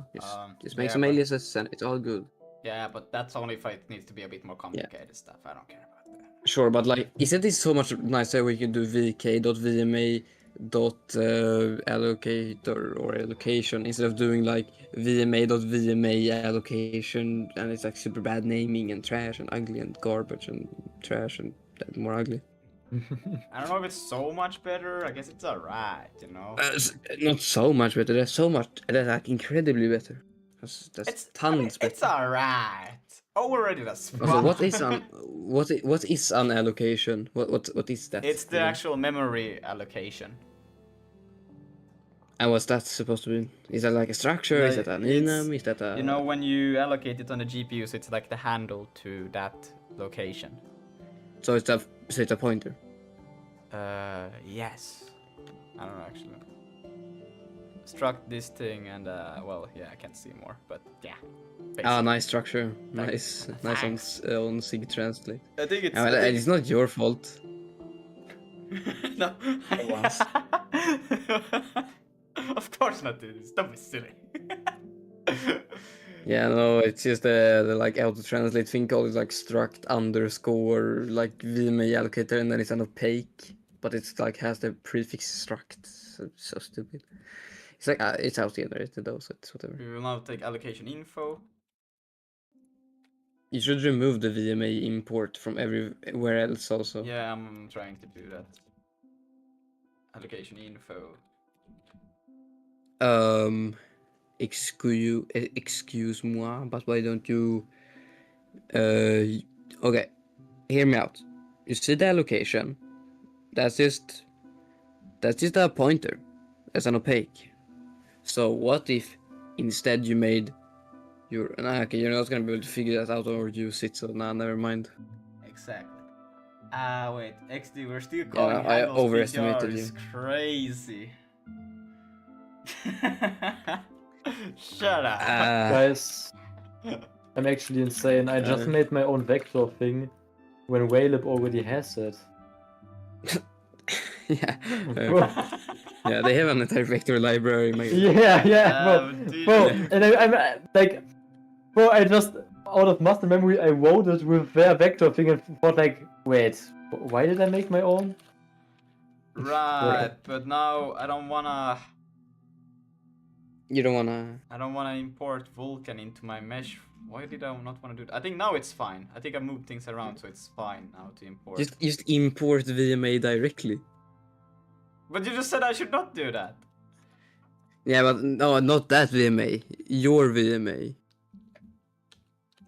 Just make yeah, some but- aliases and it's all good. Yeah, but that's only if it needs to be a bit more complicated stuff. I don't care about that. Sure, but like, isn't this so much nicer where you can do vk.vma allocator or allocation instead of doing like vma.vma allocation, and it's like super bad naming and trash and ugly and garbage and trash and more ugly. I don't know if it's so much better. I guess it's alright, you know. Not so much better. That's so much. That's like incredibly better. That's tons better. It's alright. Overrated as fuck. Also, what is an allocation? What is that? It's the actual memory allocation. And what's that supposed to be? Is that like a structure? Is Like, that an it's- enum? Is that a... You know, when you allocate it on the GPU, so it's like the handle to that location. So it's a pointer. Yes. I don't know actually. Struct this thing and well, yeah, I can't see more, but yeah. Ah, nice structure. Nice Thanks. on Sig Translate. I think it's. Well, it's not your fault. No. Once. Of course not, dude. Don't be silly. Yeah, no, it's just the like auto translate thing called like struct underscore like VMA allocator, and then it's an opaque, but it's like has the prefix struct. So stupid. It's like it's auto generated though, so it's whatever. We will now take allocation info. You should remove the VMA import from everywhere else also. Yeah, I'm trying to do that. Allocation info. Excuse moi, but why don't you okay, hear me out. You see the allocation, that's just a pointer, that's an opaque. So what if instead you made your okay, you're not gonna be able to figure that out or use it, so nah, never mind. Exactly. Wait, XD, we're still calling I handles overestimated PTR, you. is crazy. Shut up. Guys, I'm actually insane. I just made my own vector thing when Waylib already has it. Yeah, yeah, they have an entire vector library. Yeah, bro. And I'm like, bro, I just out of muscle memory I wrote it with their vector thing and thought like, wait, why did I make my own? Right, but now I don't wanna. You don't wanna. I don't wanna import Vulkan into my mesh. Why did I not wanna do that? I think now it's fine. I think I moved things around, so it's fine now to import. Just import VMA directly. But you just said I should not do that. Yeah, but no, not that VMA. Your VMA.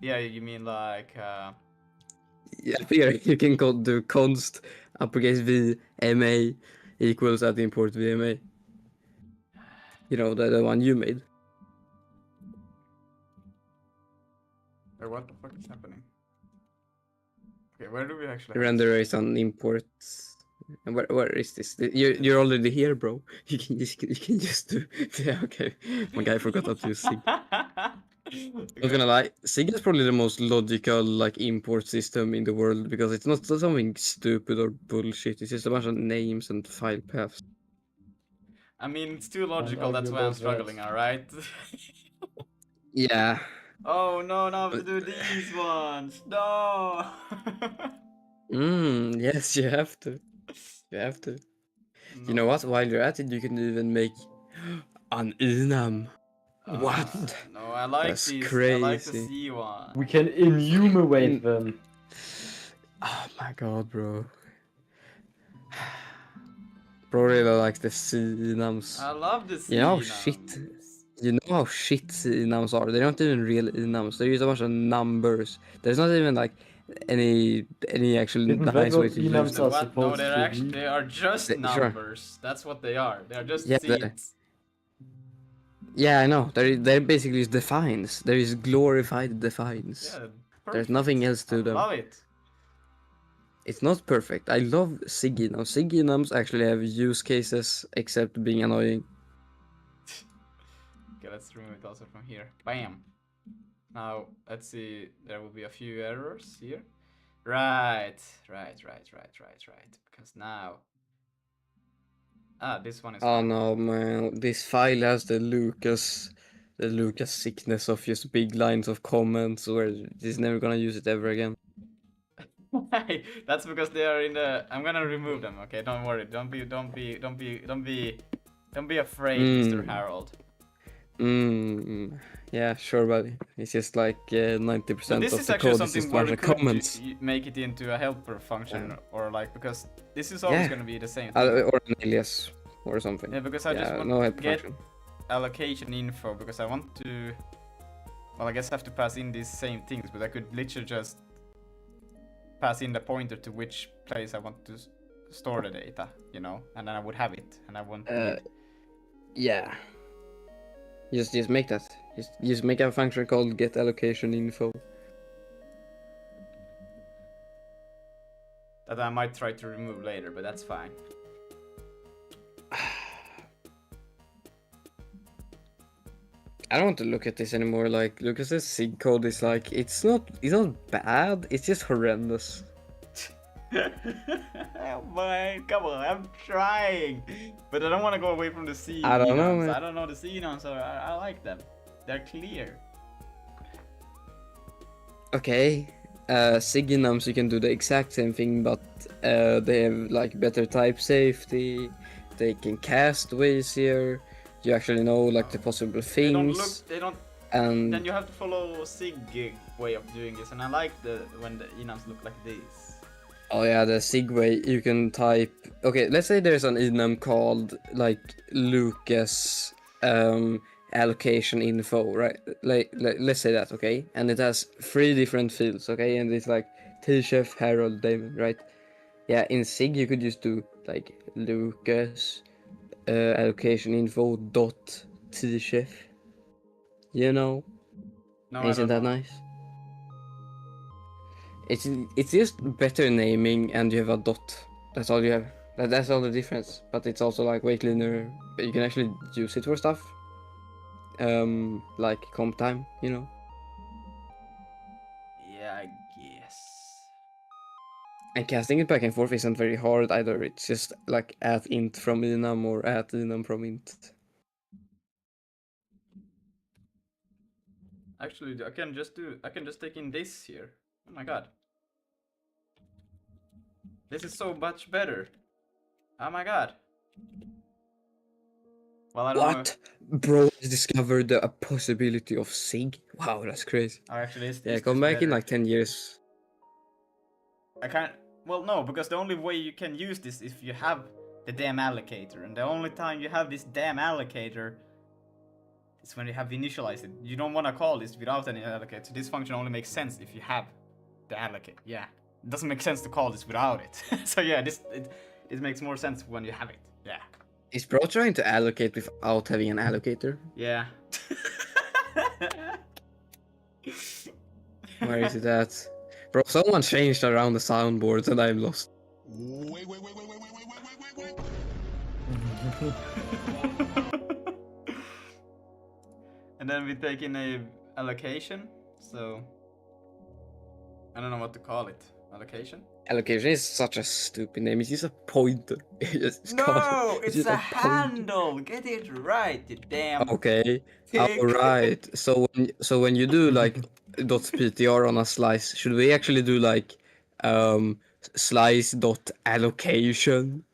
Yeah, you mean like. Yeah, here you can do const uppercase VMA equals at import VMA. You know, the one you made. Wait, what the fuck is happening? Okay, where do we actually Render is on import. And where is this? You're already here, bro. You can just do. Yeah, okay. My guy forgot how to use Sig. Not gonna lie, Sig is probably the most logical like import system in the world because it's not something stupid or bullshit. It's just a bunch of names and file paths. I mean, it's too logical, that's why I'm struggling, alright? Yeah. Oh no, now I have to do these ones! No! Yes, you have to. You have to. You know what? While you're at it, you can even make an enum. What? No, I like That's these. I like the crazy. C one. We can enumerate them. Oh my god, bro. Bro really likes the C-nums. I love the C You know how nums. you know how shit C-nums are? They're not even real nums. They're just a bunch of numbers. There's not even like any actual Isn't that nice way what to use enums them. are What? No, supposed they're to actually be? they are just Sure. numbers. That's what they are. They are just Yeah, seeds. Yeah, I know. They're basically defines. There is glorified defines. Yeah, There's perfect. nothing else I to them. love it. It's not perfect. I love Siggy nums. Siggy nums actually have use cases except being annoying. Okay, let's remove it also from here. Bam. Now let's see. There will be a few errors here. Right. Because now. This one is. Oh fine. no, man. This file has the Lucas sickness of just big lines of comments where he's never gonna use it ever again. That's because they are in the. I'm gonna remove them. Okay, don't worry. Don't be afraid, Mr. Harold. Yeah, sure, buddy. It's just like 90% So this of is the actually code is something just a where bunch we of could comments. make it into a helper function, Yeah. or like, because this is always Yeah. gonna be the same thing. Or an alias or something. Yeah, because I just want no to help get function. allocation info, because I want to. Well, I guess I have to pass in these same things, but I could literally just pass in the pointer to which place I want to store the data, you know, and then I would have it, and I won't need. Yeah. Just make that. Just make a function called get allocation info. That I might try to remove later, but that's fine. I don't want to look at this anymore. Like Lucas's sig code is like it's not bad. It's just horrendous. Oh man, come on, I'm trying, but I don't want to go away from the C. I don't know, enums. man. I don't know the C enums, so I like them. They're clear. Okay. Sig nums you can do the exact same thing, but they have like better type safety. They can cast way easier. You actually know like the possible They don't look. things. They don't. And Then you have to follow Sig way of doing this, and I like when the enums look like this. oh yeah, the sig way you can type. Okay, let's say there's an enum called like Lucas allocation info, right? Like let's say that, okay? And it has 3 different fields, okay? And it's like T-Chef, Harold, Damon, right? Yeah, in sig you could just do like Lucas allocation info dot T-Chef. You know? No, Isn't I that don't know. nice? It's just better naming, and you have a dot. That's all you have. That's all the difference. But it's also like way cleaner. But you can actually use it for stuff. Like comp time, you know. Yeah, I guess. And casting it back and forth isn't very hard either. It's just like at int from enum or at enum from int. Actually, I can just take in this here. Oh my god. This is so much better. Oh my god. Well, I don't know. What? Bro has discovered a possibility of sig? Wow, that's crazy. Oh, actually, Yeah, it's come this back in better. like 10 years. I can't. Well, no, because the only way you can use this is if you have the damn allocator, and the only time you have this damn allocator is when you have initialized it. You don't want to call this without any allocator. So this function only makes sense if you have the allocate. Yeah, it doesn't make sense to call this without it. So yeah, it makes more sense when you have it. Yeah. Is bro trying to allocate without having an allocator? Yeah. Where is it at? Bro, someone changed around the soundboards and I'm lost. Wait. And then we take in a allocation. So I don't know what to call it. Allocation? Allocation is such a stupid name. It's just a pointer. It's No, it's it's just a pointer. handle. Get it right, you damn. Okay. Tick. Alright. So when you do like .ptr on a slice, should we actually do like slice.allocation?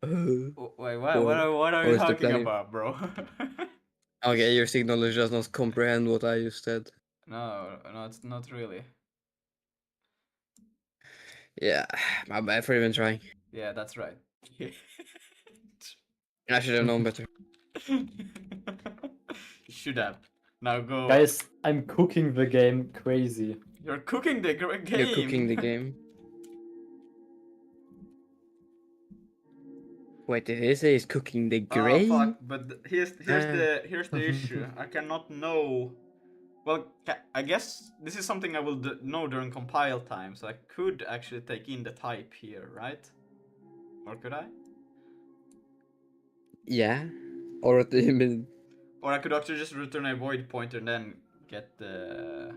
Wait, what? Or- What are or we is the talking planning- about, bro? Okay, your signal does not comprehend what I just said. No, it's not really. Yeah, my bad for even trying. Yeah, that's right. I should have known better. You should have. Now go. Guys, I'm cooking the game crazy. You're cooking the game. You're cooking the game. Wait, did he say he's cooking the Oh grain? fuck! But here's the issue. I cannot know. Well, I guess this is something I will know during compile time, so I could actually take in the type here, right? Or could I? Yeah. Or what do you mean? Or I could actually just return a void pointer and then get the.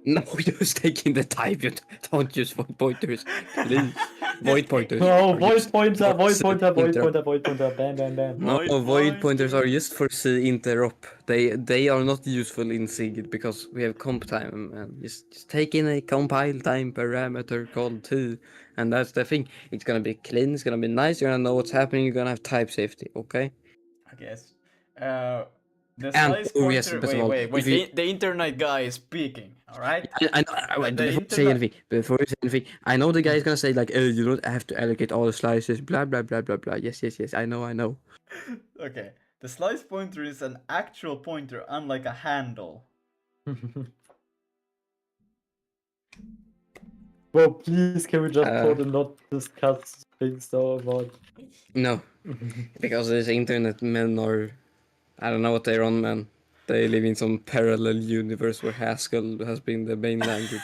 No, just taking the type. You don't use void pointers, please. Void pointers. Oh, are void used pointer, for void C pointer, void interrupt. pointer, void pointer, bam, bam, bam. No, Void void pointers pointer. are used for C interrupt. They are not useful in SIG because we have comp time and just take in a compile time parameter called T, and that's the thing. It's gonna be clean. It's gonna be nice. You're gonna know what's happening. You're gonna have type safety. Okay. I guess. The And slice oh yes, pointer. best of all, Wait. if you, the internet guy is speaking. All right. I know. Wait, The before you say internet- anything, I know the guy is gonna say like, "Oh, you don't have to allocate all the slices." Blah blah blah blah blah. Yes. I know. Okay. The slice pointer is an actual pointer, unlike a handle. Bro, please, can we just Uh, put and not discuss things though about? No, because these internet men are, I don't know what they're on, man. They live in some parallel universe where Haskell has been the main language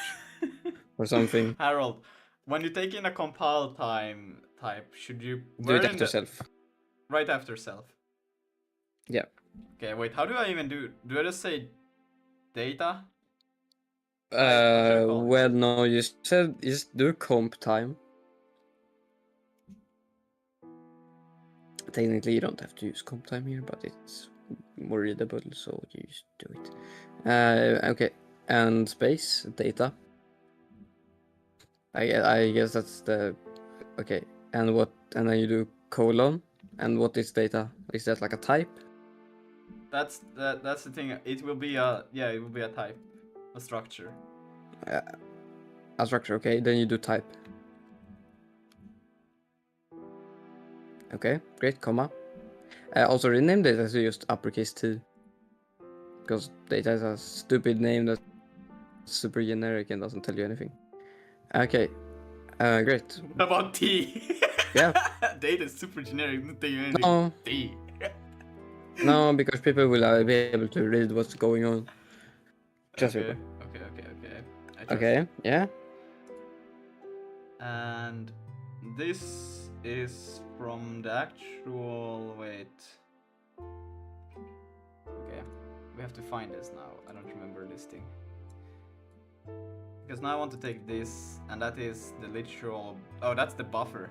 or something. Harold, when you take in a compile time type, should you Do where it in after the- self. right after self? Yeah. Okay, wait. How do I even do? Do I just say data? What should I call it? Well, no, you said just do comp time. Technically, you don't have to use comp time here, but it's more readable, so you just do it. Okay, and space data. I guess that's the okay. And what? And then you do colon. And what is data? Is that like a type? That's the thing. It will be a type, a structure. A structure. Okay, then you do type. Okay, great. Comma. Also rename data to just uppercase T. Because data is a stupid name that's super generic and doesn't tell you anything. Okay. Great. What about T? Yeah. Data is super generic. Not taking anything. No, T. no, because people will be able to read what's going on. Just Okay. read. I trust. Okay, yeah. And this is from the actual. Wait. Okay. We have to find this now. I don't remember this thing. Because now I want to take this, and that is the literal. Oh, that's the buffer.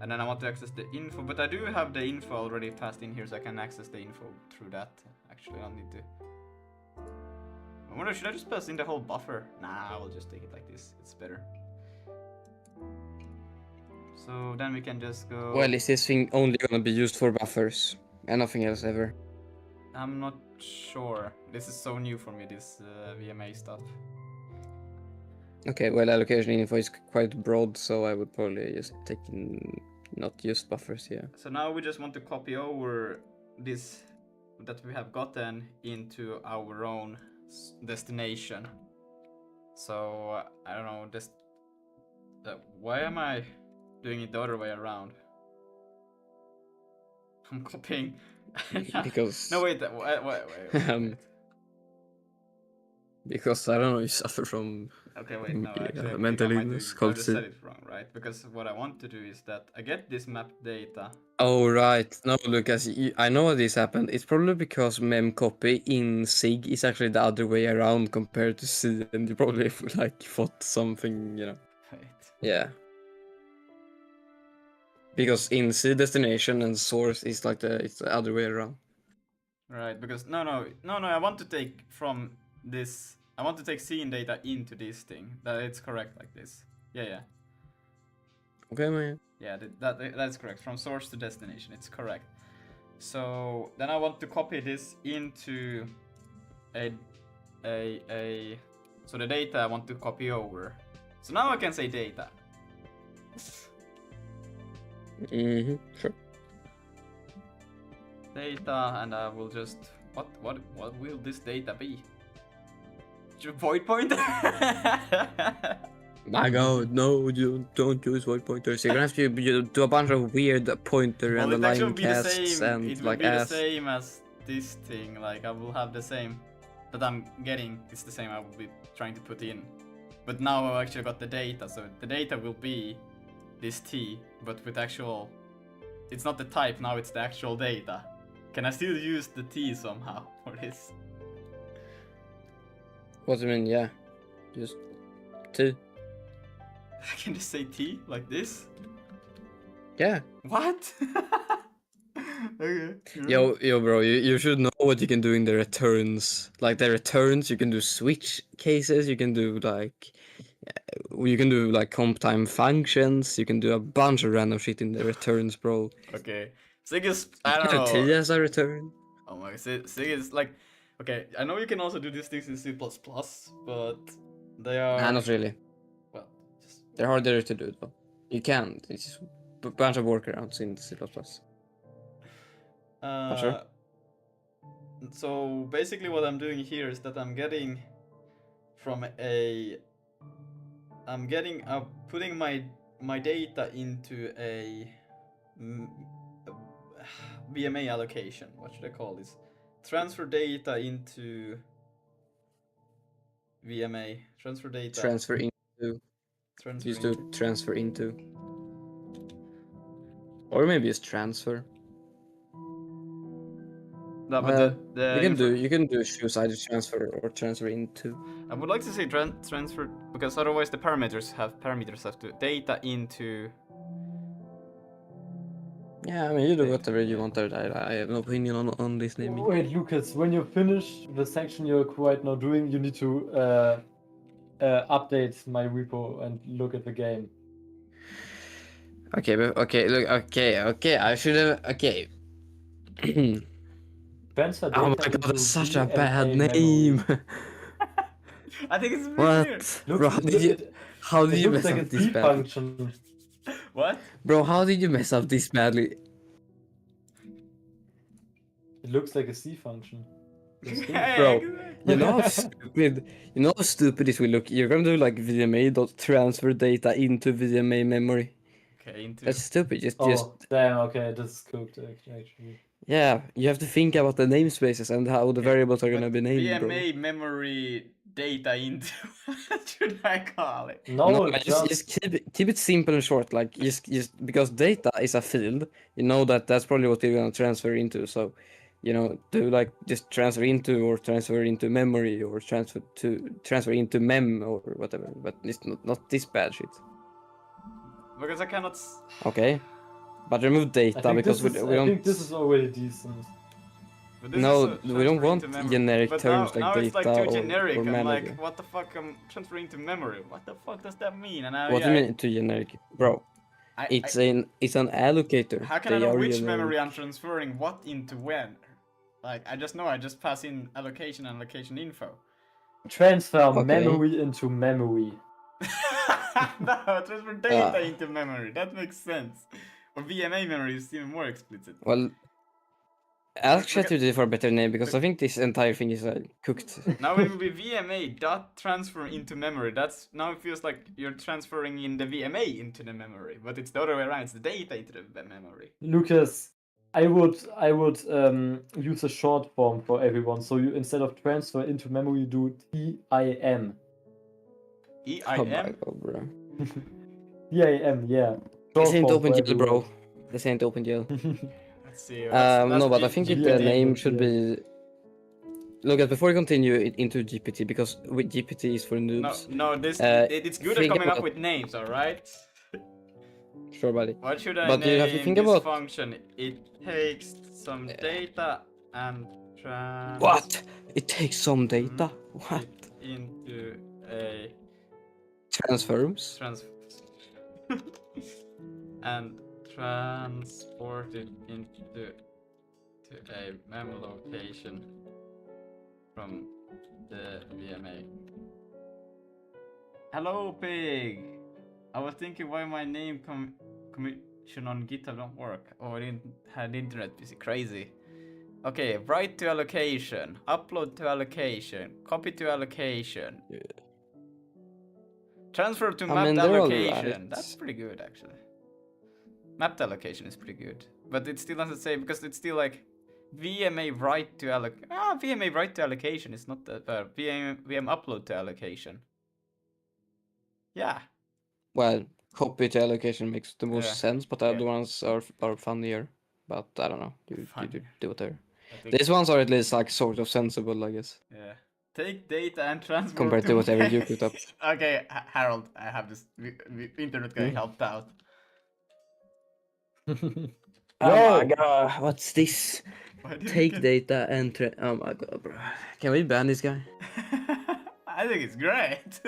And then I want to access the info, but I do have the info already passed in here, so I can access the info through that. Actually, I don't need to. I wonder, should I just pass in the whole buffer? Nah, I will just take it like this. It's better. So then we can just go. Well, is this thing only gonna be used for buffers and nothing else ever? I'm not sure. This is so new for me, this VMA stuff. Okay, well, allocation info is quite broad, so I would probably just take in not use buffers here. So now we just want to copy over this that we have gotten into our own destination. So I don't know, this. Why am I doing it the other way around? I'm copying. Because No, wait. Wait. because I don't know, you suffer from Okay, wait. No, actually, I mental think I might illness I called just C. said it wrong, right? Because what I want to do is that I get this map data. Oh right, no, Lucas, I know what this happened. It's probably because mem copy in SIG is actually the other way around compared to C, and you probably like thought something, you know. Wait. Yeah. Because in C destination and source is like it's the other way around. Right, because no, I want to take from this. I want to take scene data into this thing. That it's correct like this. Yeah. Okay, man. Yeah, that's correct. From source to destination, it's correct. So then I want to copy this into a so the data I want to copy over. So now I can say data. Sure. Data, and I will just what will this data be? Void pointer? My god, no, you don't use void pointers. You're gonna have to do a bunch of weird pointer Well, and it actually align will be the casts same. and It will like be the ass. same as this thing. Like I will have the same that I'm getting. It's the same I will be trying to put in. But now I've actually got the data, so the data will be this T, but with actual. It's not the type now. It's the actual data. Can I still use the T somehow for this? What do you mean? Yeah, just two. I can just say T like this. Yeah. What? Okay. Yo, bro, you should know what you can do in the returns. Like the returns, you can do switch cases. You can do like comp time functions. You can do a bunch of random shit in the returns, bro. Okay. Sig is, You I can don't have T know. as a return. Oh my god, Sig is like, okay, I know you can also do these things in C++, but they are. Nah, not really. Well, just. They're harder to do though. You can. It's just a bunch of workarounds in C++. Sure. So basically, what I'm doing here is that I'm getting from a. I'm getting putting my data into a VMA allocation. What should I call this? Transfer data into VMA. Transfer data. Transfer into. Transfer Just into. do transfer into. Or maybe just transfer. No, but you can do choose either transfer or transfer into. I would like to say transfer because otherwise the parameters have to data into. Yeah, I mean you do whatever you want there. I have no opinion on this naming. Wait, Lucas, when you finish the section you're right now doing, you need to update my repo and look at the game. Okay, but okay. I should have. Okay. Transfer data Oh my god, into that's such a VMA bad memory. name. I think it's clear. What? Bro, how did you mess like up a this C badly? function. What? Bro, how did you mess up this badly? It looks like a C function. Bro, you know how stupid this will look. You're gonna do like VMA.transfer data into VMA memory. Okay, into. That's stupid. Just damn. Okay, this is cooked actually. yeah. You have to think about the namespaces and how the variables are gonna be named, bro. VMA memory data into. What should I call it? No, just keep it simple and short. Like just because data is a field, you know that's probably what you're gonna transfer into. So, do like just transfer into or transfer into memory or transfer into mem or whatever. But it's not this bad shit. Because I cannot. Okay, but remove data because we don't. I think this is already decent. No, we don't want generic but terms now like it's data like too generic. or I'm manager. like, what the fuck? I'm transferring to memory. What the fuck does that mean? And What do you mean too generic, bro? It's an allocator. How can I know which memory I'm transferring what into when? Like I just know I just pass in allocation and allocation info. Transfer memory into memory. No, transfer data into memory. That makes sense. Or VMA memory is even more explicit. Well, ask ChatGPT for a better name because I think this entire thing is cooked. Now it will be VMA dot transfer into memory. That's now it feels like you're transferring in the VMA into the memory, but it's the other way around. It's the data into the memory. Lucas, I would use a short form for everyone. So you instead of transfer into memory, you do TIM. EIM? Oh my god, bro. TIM, yeah. This ain't OpenGL, bro. This ain't OpenGL. Let's see. No, but I think the name should be. Look, before you continue into GPT, because with GPT is for noobs. No, it's good at coming up with names, alright? Sure, buddy. What should I but name you have to think this about... function? It takes some data and What? It takes some data? What? Into a... Transforms? and transport it into a mem location from the VMA. Hello, pig. I was thinking why my name commission on GitHub don't work. Oh, I didn't had internet busy. Crazy. Okay, write to allocation, upload to allocation, copy to allocation. Yeah. Transfer to I mapped mean, they're allocation. alright. That's pretty good, actually. Mapped allocation is pretty good, but it still doesn't say because it's still like VMA write to VMA write to allocation is not that bad. VM upload to allocation. Yeah. Well, copy to allocation makes the most Yeah. sense, but the Yeah. other ones are funnier. But I don't know. You Funnier. do whatever. I think, These ones are at least like sort of sensible, I guess. yeah. Take data and transfer Compared to whatever you put up. Okay, Harold, I have this internet guy helped out. Oh my god, what's this? Why did Take it data and oh my god, bro. Can we ban this guy? I think it's great.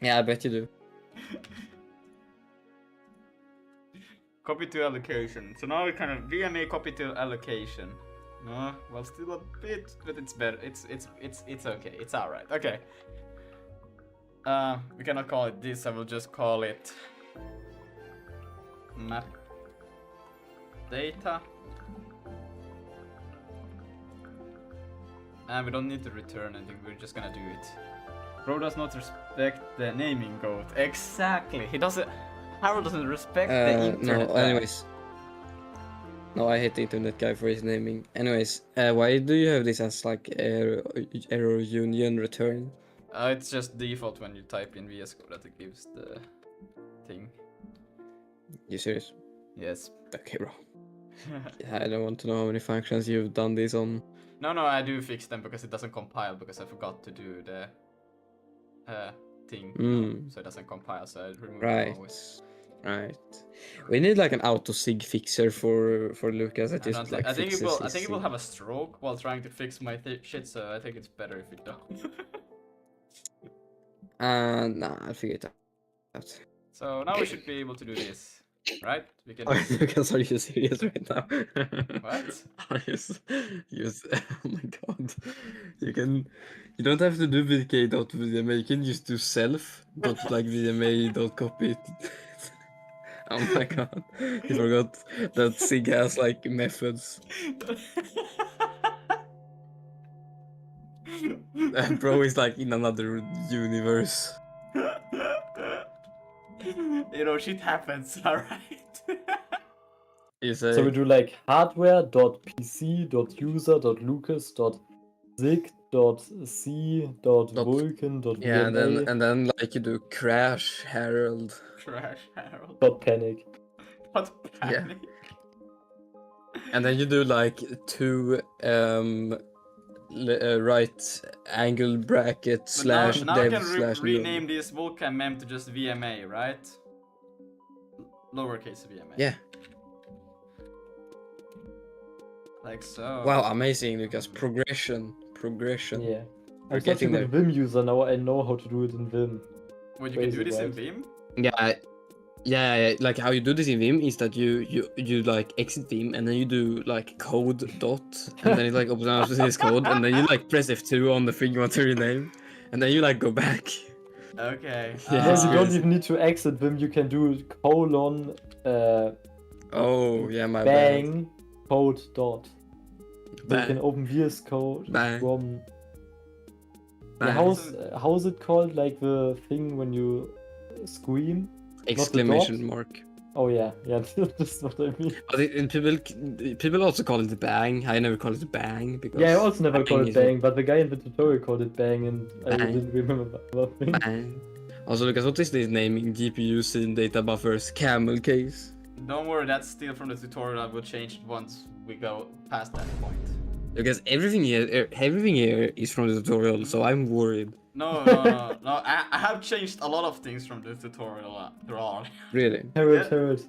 Yeah, I bet you do. Copy to allocation. So now we kind of VMA copy to allocation. No, well, still a bit, but it's better. It's okay. It's all right. Okay. We cannot call it this. I will just call it map data. And we don't need to return anything. We're just gonna do it. Bro does not respect the naming code. Exactly. He doesn't. Harold doesn't respect the internet. No, anyways. No, I hate the internet guy for his naming. Anyways, why do you have this as like error union return? It's just default when you type in VS Code that it gives the thing. You serious? Yes. Okay, bro. I don't want to know how many functions you've done this on. No, I do fix them because it doesn't compile because I forgot to do the thing, so it doesn't compile. So I remove it always. Right. We need like an auto sig fixer for Lucas that just like I think fixes it will. his I think it will sig. have a stroke while trying to fix my shit. So I think it's better if it don't. Nah, I'll figure it out. So now we should be able to do this, right? We can. Lucas, are you serious right now? What? Are you? Oh my god! You don't have to do vk.vma. You can just do self.vma.copy. Oh my god! You forgot that Sig has like methods. Bro is like in another universe. You know, shit happens, alright? You say. So we do like hardware.pc.user.lucas.sig.vulkan.vma. Yeah, and then like you do crash Harold. Crash Harold. .panic. What panic? And then you do like two right angle bracket But slash now dev I can slash rename this Vulkan mem to just VMA, right? Lowercase VMA. Yeah. Like so. Wow, amazing, Lucas. Progression. Yeah. We're I'm such a getting good Vim user now. I know how to do it in Vim. Wait, you can do Crazy, this in right? Vim? Yeah. Like how you do this in Vim is that you like exit Vim and then you do like code dot and then it like opens up this code and then you like press F2 on the thing you want to rename and then you like go back. Okay. Yeah, Yeah, it's you don't crazy. even need to exit Vim. You can do colon Oh yeah, my bang code dot. So you Bang. can open VS Code Bang. from. Bang. Yeah, how's it called? Like the thing when you scream? Exclamation mark. Oh yeah, that's what I mean. But people also call it bang. I never call it bang because Yeah, I also never called it is bang, but the guy in the tutorial called it bang, and I Bang. didn't remember what thing. bang. Also, Lucas, what is this naming? GPU scene data buffers camel case. Don't worry, that's still from the tutorial. I will change it once we go past that point. Because everything here is from the tutorial, so I'm worried. No. I have changed a lot of things from the tutorial after all. Really. Harold.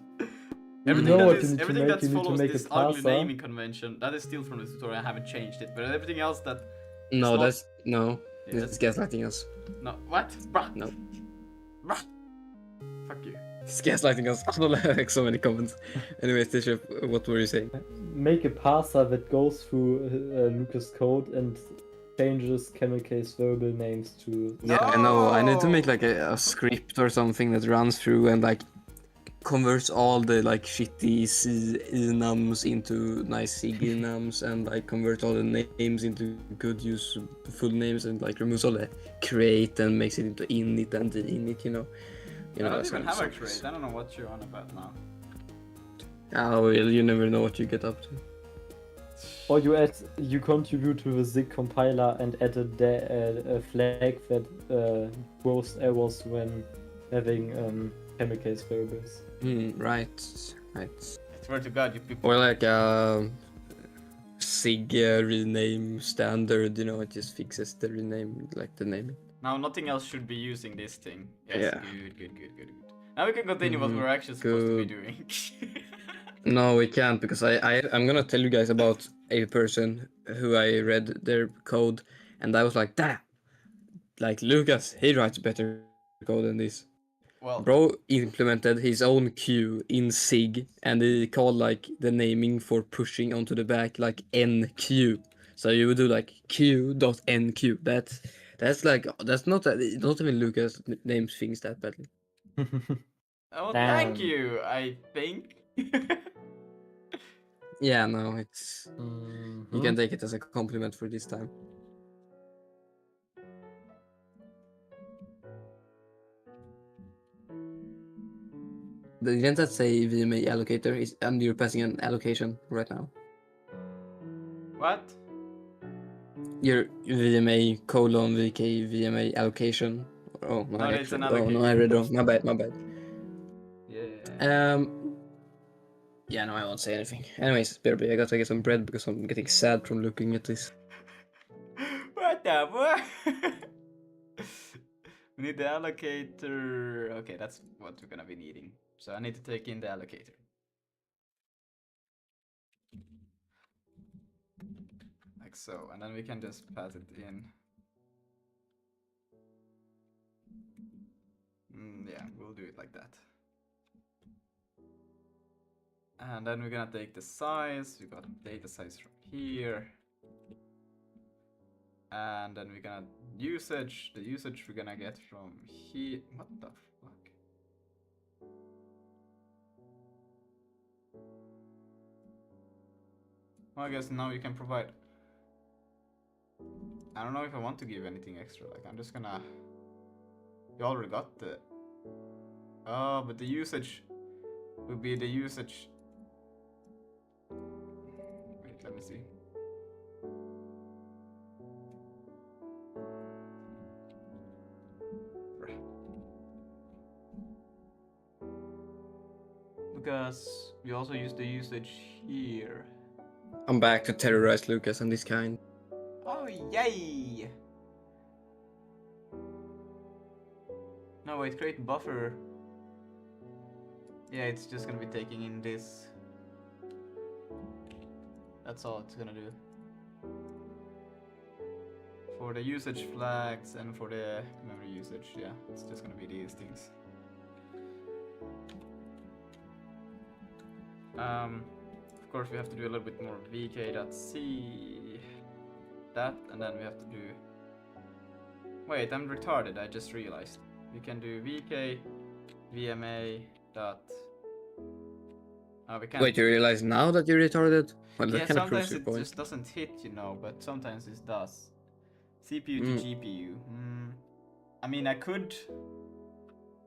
Everything, know what that, you need to everything make, that you need to follows make a this ugly parser. naming convention, that is still from the tutorial. I haven't changed it, but everything else that No, not- that's no. Yes. It's gaslighting us. no what? Bruh. No. Bruh. Fuck you. It's gaslighting us. Like so many comments. Anyways, Tisha, what were you saying? Make a parser that goes through Lucas' code and changes camel case variable names to. Yeah, I know. I need to make No! like a script or something that runs through and like converts all the like shitty enums into nice SIG enums and like converts all the names into good use full names and like removes all the create and makes it into init and the init, you know. I don't that even kind of have a stuff. crate. I don't know what you're on about now. Oh, well, you never know what you get up to. Or you contribute to the Zig compiler and add a flag that throws errors when having camel case variables. Right. I swear to God, you people. Or like SIG rename standard, you know, it just fixes the rename, like the naming. Now nothing else should be using this thing. Yes, Yeah. Good. Now we can continue what we're actually supposed to be doing. No, we can't because I'm gonna tell you guys about a person who I read their code and I was like, damn, like Lucas, he writes better code than this. Well, Bro implemented his own queue in SIG and he called like the naming for pushing onto the back like NQ. So you would do like Q.NQ. That's like that's not even Lucas names things that badly. oh, Damn. thank you, I think. Yeah, no, it's you can Mhm. take it as a compliment for this time. Didn't that say VMA allocator is and you're passing an allocation right now? What? Your VMA colon VK VMA allocation. Oh no, No, I it's an actually. Oh no, I allocator. read wrong. My bad. Yeah. Yeah, no, I won't say anything. Anyways, Berby, I gotta get some bread because I'm getting sad from looking at this. What the fuck? We need the allocator. Okay, that's what we're gonna be needing. So I need to take in the allocator. Like so, and then we can just pass it in. Yeah, we'll do it like that. And then we're gonna take the size. We got data size from here. And then we're gonna usage. The usage we're gonna get from here. What the fuck? Well, I guess now you can provide. I don't know if I want to give anything extra. Like I'm just gonna. You already got the. Oh, but the usage will be the usage. Wait, let me see. Because we also use the usage here. I'm back to terrorize Lucas and this kind. Oh, yay! No, wait, create buffer. Yeah, it's just gonna be taking in this. That's all it's gonna do. For the usage flags and for the memory usage, yeah, it's just gonna be these things. Of course, we have to do a little bit more vk.c that, and then we have to do. Wait, I'm retarded. I just realized we can do vk vma dot. We can't. Wait, you realize now that you're retarded? Well, that Yeah, kind of proves sometimes your it point. just doesn't hit, you know, but sometimes it does. CPU to GPU. I mean, I could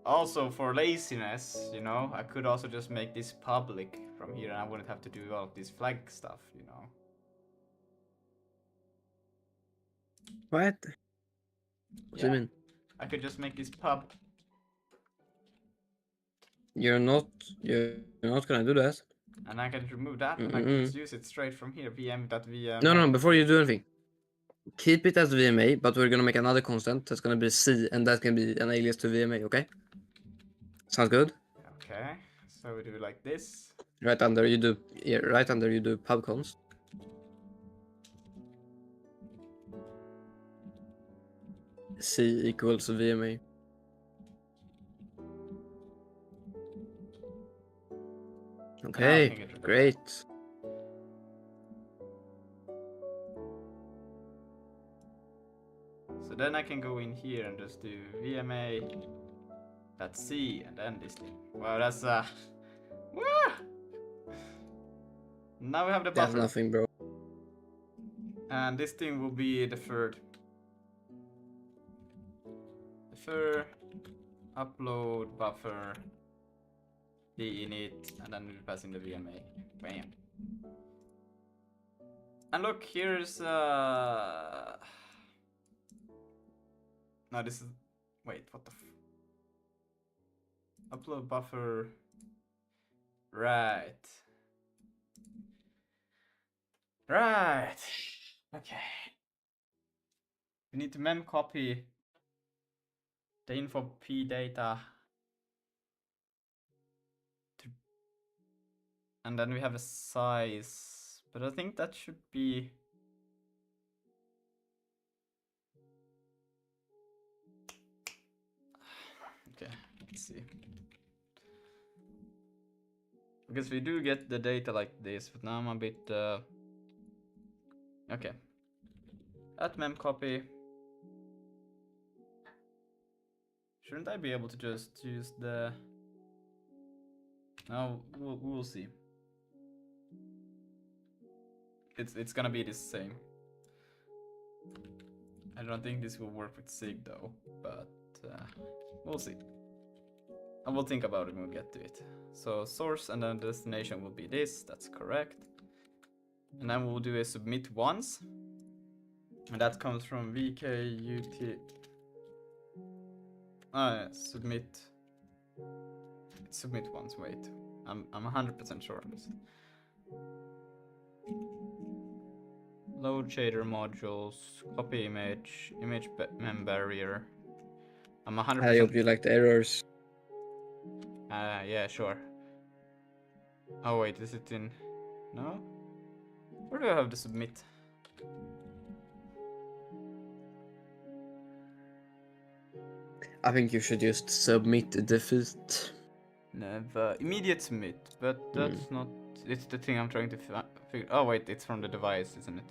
also, for laziness, you know, I could also just make this public from here and I wouldn't have to do all of this flag stuff, you know. What? What do you mean? I could just make this pub. You're not gonna do that. And I can remove that and I can just use it straight from here. vm.vm. No, before you do anything. Keep it as VMA, but we're gonna make another constant that's gonna be C, and that can be an alias to VMA, okay? Sounds good? Okay, so we do like this. Right under you do pubconst. C equals VMA. Okay, can get rid of that. great. So then I can go in here and just do VMA. Let's see, and then this thing. Wow, that's woo! Now we have the That's buffer. nothing, bro. And this thing will be deferred. Defer, upload, buffer, the init, and then we pass in the VMA. Bam. And look, here's no, this is, wait, what the upload buffer, right. Right, okay. We need to mem copy the info p data. And then we have a size, but I think that should be, okay, let's see. Because we do get the data like this, but now I'm a bit, okay. At mem copy. Shouldn't I be able to just use the, no, we'll see. It's gonna be the same. I don't think this will work with Sig though, but we'll see. I will think about it when we get to it. So source and then destination will be this, that's correct. And then we'll do a submit once. And that comes from VKUT. Submit. It's submit once, wait. I'm 100% sure on this. Load shader modules, copy image, image mem barrier. I'm 100%. I hope you like the errors. Yeah, sure. Oh wait, is it in? No? Where do I have the submit? I think you should just submit the default. Never. Immediate submit, but that's not. It's the thing I'm trying to figure. Oh wait, it's from the device, isn't it?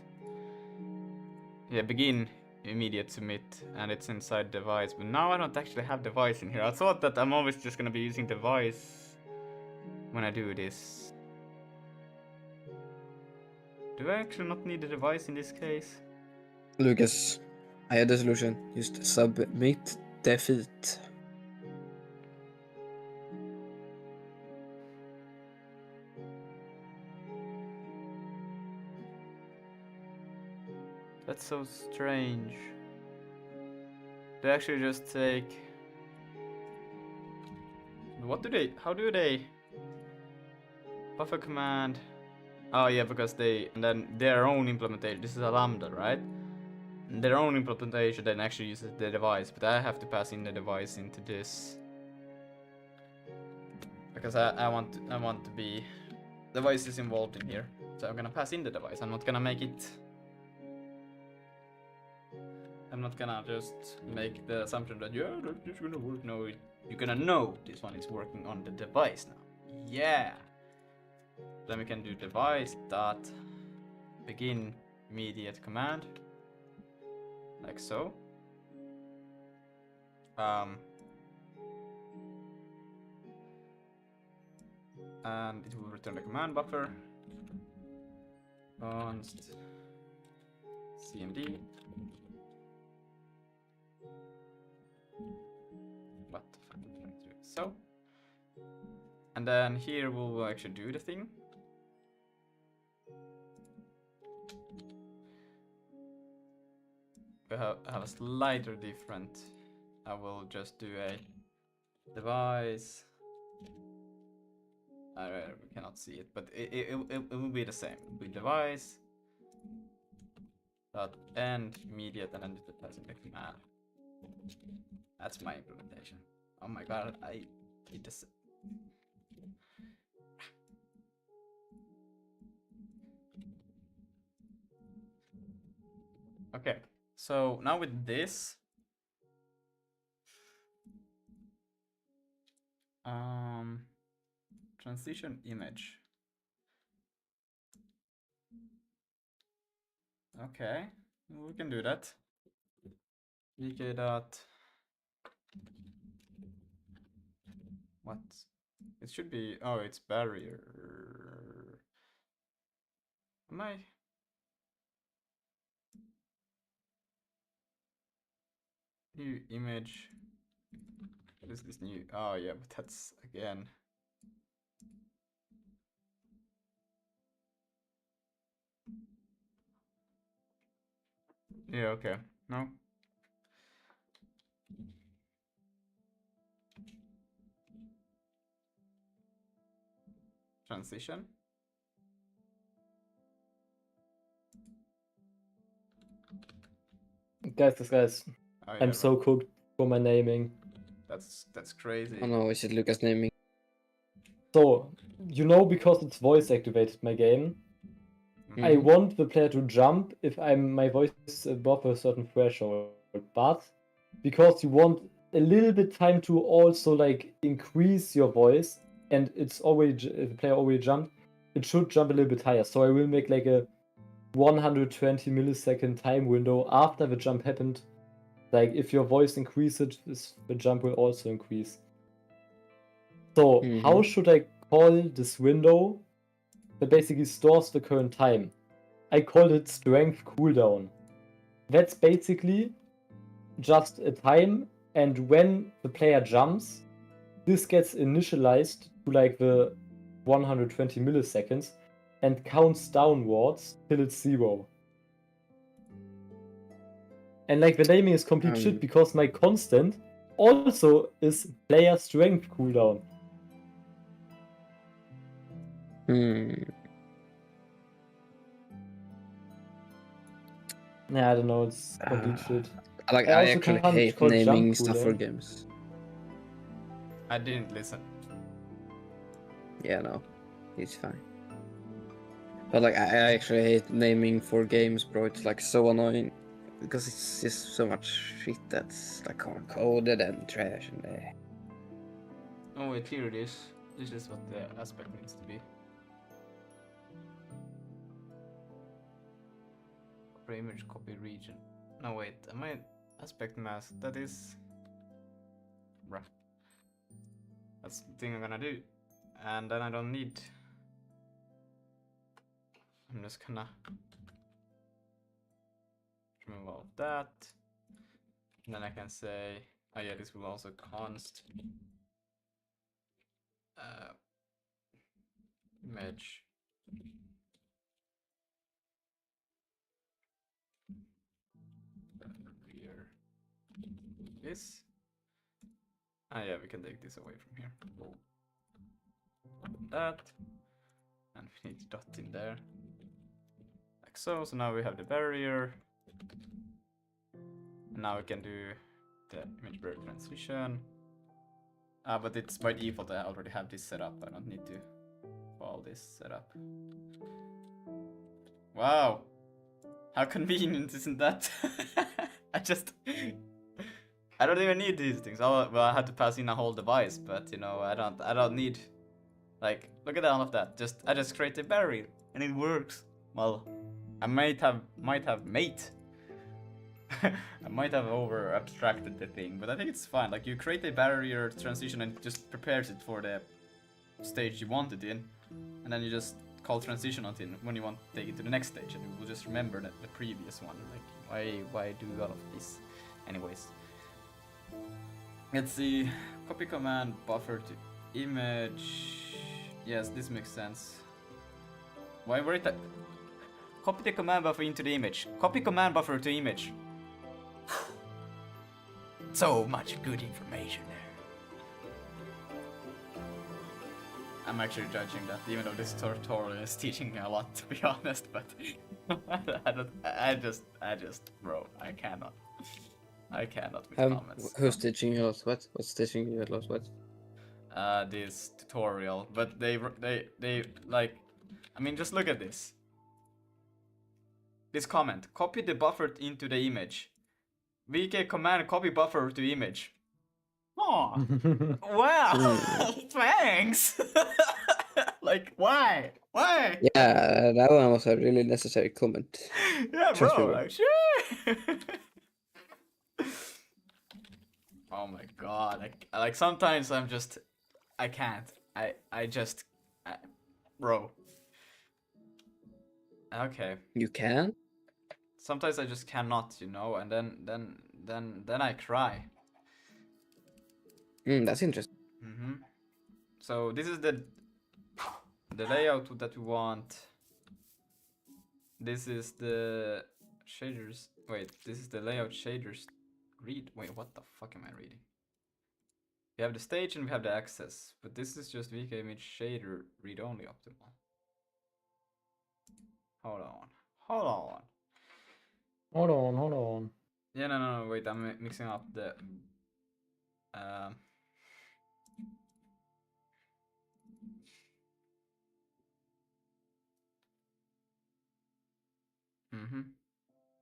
Yeah, begin immediate submit, and it's inside device. But now I don't actually have device in here. I thought that I'm always just gonna be using device when I do this. Do I actually not need a device in this case? Lucas, I had a solution. Just submit defeat. That's so strange. They actually just take. What do they? How do they? Buffer command. Oh yeah, because they, and then their own implementation. This is a lambda, right? And their own implementation then actually uses the device, but I have to pass in the device into this because I want to be device is involved in here. So I'm gonna pass in the device. I'm not gonna make it. I'm not gonna just make the assumption that yeah, that's gonna work. No, you're gonna know this one is working on the device now. Yeah. Then we can do device dot begin immediate command, like so. And it will return the command buffer. Const cmd. What the fuck am I trying to do? So. And then here we'll actually do the thing. We have a slider different. I will just do a device. We cannot see it, but it will be the same. It will be device dot end immediate and then it passing the command. That's my implementation. Oh my god, I did this. Okay, so now with this, transition image. Okay, we can do that. VK dot. What? It should be. Oh, it's barrier. Am I? New image. What is this new? Oh yeah, but that's again. Yeah. Okay. No. Transition. Guys, Oh, yeah, I'm so right. cooked for my naming. That's crazy. Oh no, is it Lucas naming? So, because it's voice activated, my game, I Mhm. want the player to jump if my voice is above a certain threshold. But because you want a little bit time to also like increase your voice, and it's already the player already jumped, it should jump a little bit higher. So I will make like a 120 millisecond time window after the jump happened. Like if your voice increases, the jump will also increase. So how should I call this window that basically stores the current time? I call it strength cooldown. That's basically just a time, and when the player jumps, this gets initialized to like the 120 milliseconds and counts downwards till it's 0. And like the naming is complete shit because my constant also is player strength cooldown. Yeah, I don't know, it's complete shit. Like I I also actually can't hate call jump naming stuff for cooldown. games. I didn't listen. Yeah, no, it's fine. But like I actually hate naming for games, bro. It's like so annoying because it's just so much shit that's like coded and trash and Oh wait, here it is. This is what the aspect needs to be. For image copy region. No wait, am I aspect mask? That is. Bruh. That's the thing I'm gonna do. And then I don't need. I'm just gonna remove all of that. And then I can say, oh yeah, this will also const image. Here. This. Ah yeah, we can take this away from here. That. And we need dot in there. Like so. So now we have the barrier. And now we can do the image blur transition. But it's by default I already have this set up. I don't need to follow this setup. Wow. How convenient isn't that? I don't even need these things. Well, I had to pass in a whole device, but you know, I don't need, like, look at all of that. I just create a barrier and it works. Well, I might have I might have over abstracted the thing, but I think it's fine. Like, you create a barrier transition and it just prepares it for the stage you want it in, and then you just call transition on it when you want to take it to the next stage, and it will just remember the previous one. Like, why do all of this? Anyways, let's see. Copy command buffer to image. Yes, this makes sense. Why were it? Copy the command buffer into the image. Copy command buffer to image. So much good information there. I'm actually judging that, even though this tutorial is teaching me a lot, to be honest. But I just, bro, I cannot with comments. who's teaching you a lot? What? What's teaching you a lot? What? This tutorial, but they like, I mean, just look at this. This comment: copy the buffer into the image. VK command copy buffer to image. Oh, wow, thanks. Like, why? Why? Yeah, that one was a really necessary comment. Yeah, Trust me, bro. bro. Like, shit. Oh my god. Like sometimes I'm just, I can't. I just, bro. Okay. You can? Sometimes I just cannot, you know, and then I cry. That's interesting. So this is the layout that we want. This is the shaders. Wait, this is the layout shaders. Read. Wait, what the fuck am I reading? We have the stage and we have the access, but this is just VK image shader read only optimal. Hold on. Hold on. Hold on, hold on. Yeah, no, wait, I'm mixing up the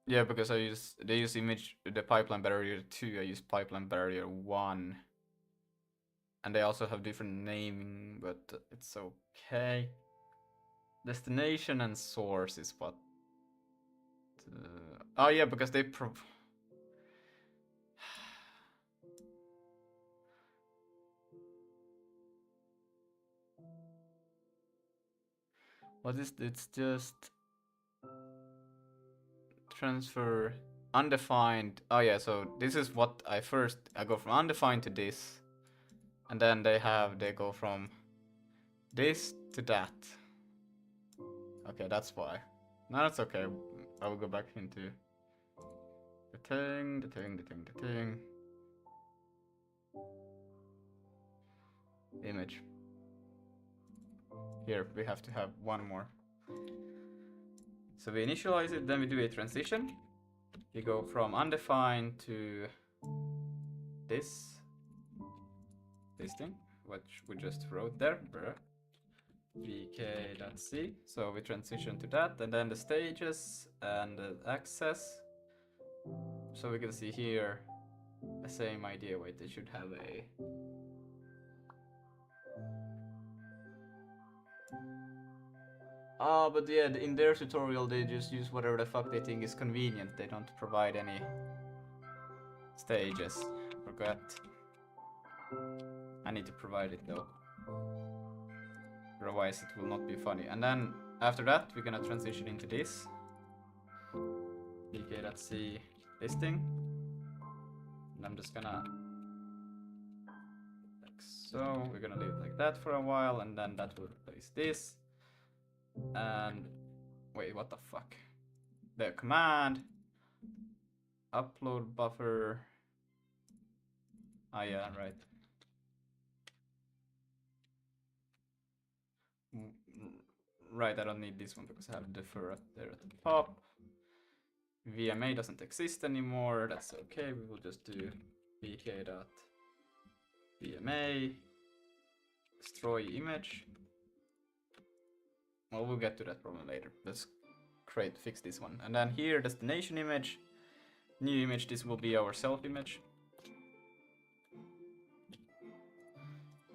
yeah, because they use image the pipeline barrier 2, I use pipeline barrier 1. And they also have different naming, but it's okay. Destination and source is what. Oh yeah, because they what is it's just transfer undefined. Oh yeah, so this is what I go from undefined to this, and then they go from this to that. Okay, that's why. No, that's okay. I will go back into the thing. Image. Here, we have to have one more. So we initialize it, then we do a transition. We go from undefined to this thing, which we just wrote there, vk.c. So we transition to that, and then the stages and the access. So we can see here the same idea. Wait, they should have a but yeah, in their tutorial they just use whatever the fuck they think is convenient. They don't provide any stages. Forgot. I need to provide it though. Otherwise it will not be funny. And then after that we're gonna transition into this. vk.c listing. And I'm just gonna like so. We're gonna leave it like that for a while, and then that will replace this. And wait, what the fuck? The command upload buffer. Ah yeah, right. Right, I don't need this one because I have defer there at the top. VMA doesn't exist anymore. That's okay. We will just do vk.vma destroy image. Well, we'll get to that problem later. Let's fix this one. And then here, destination image, new image. This will be our self image.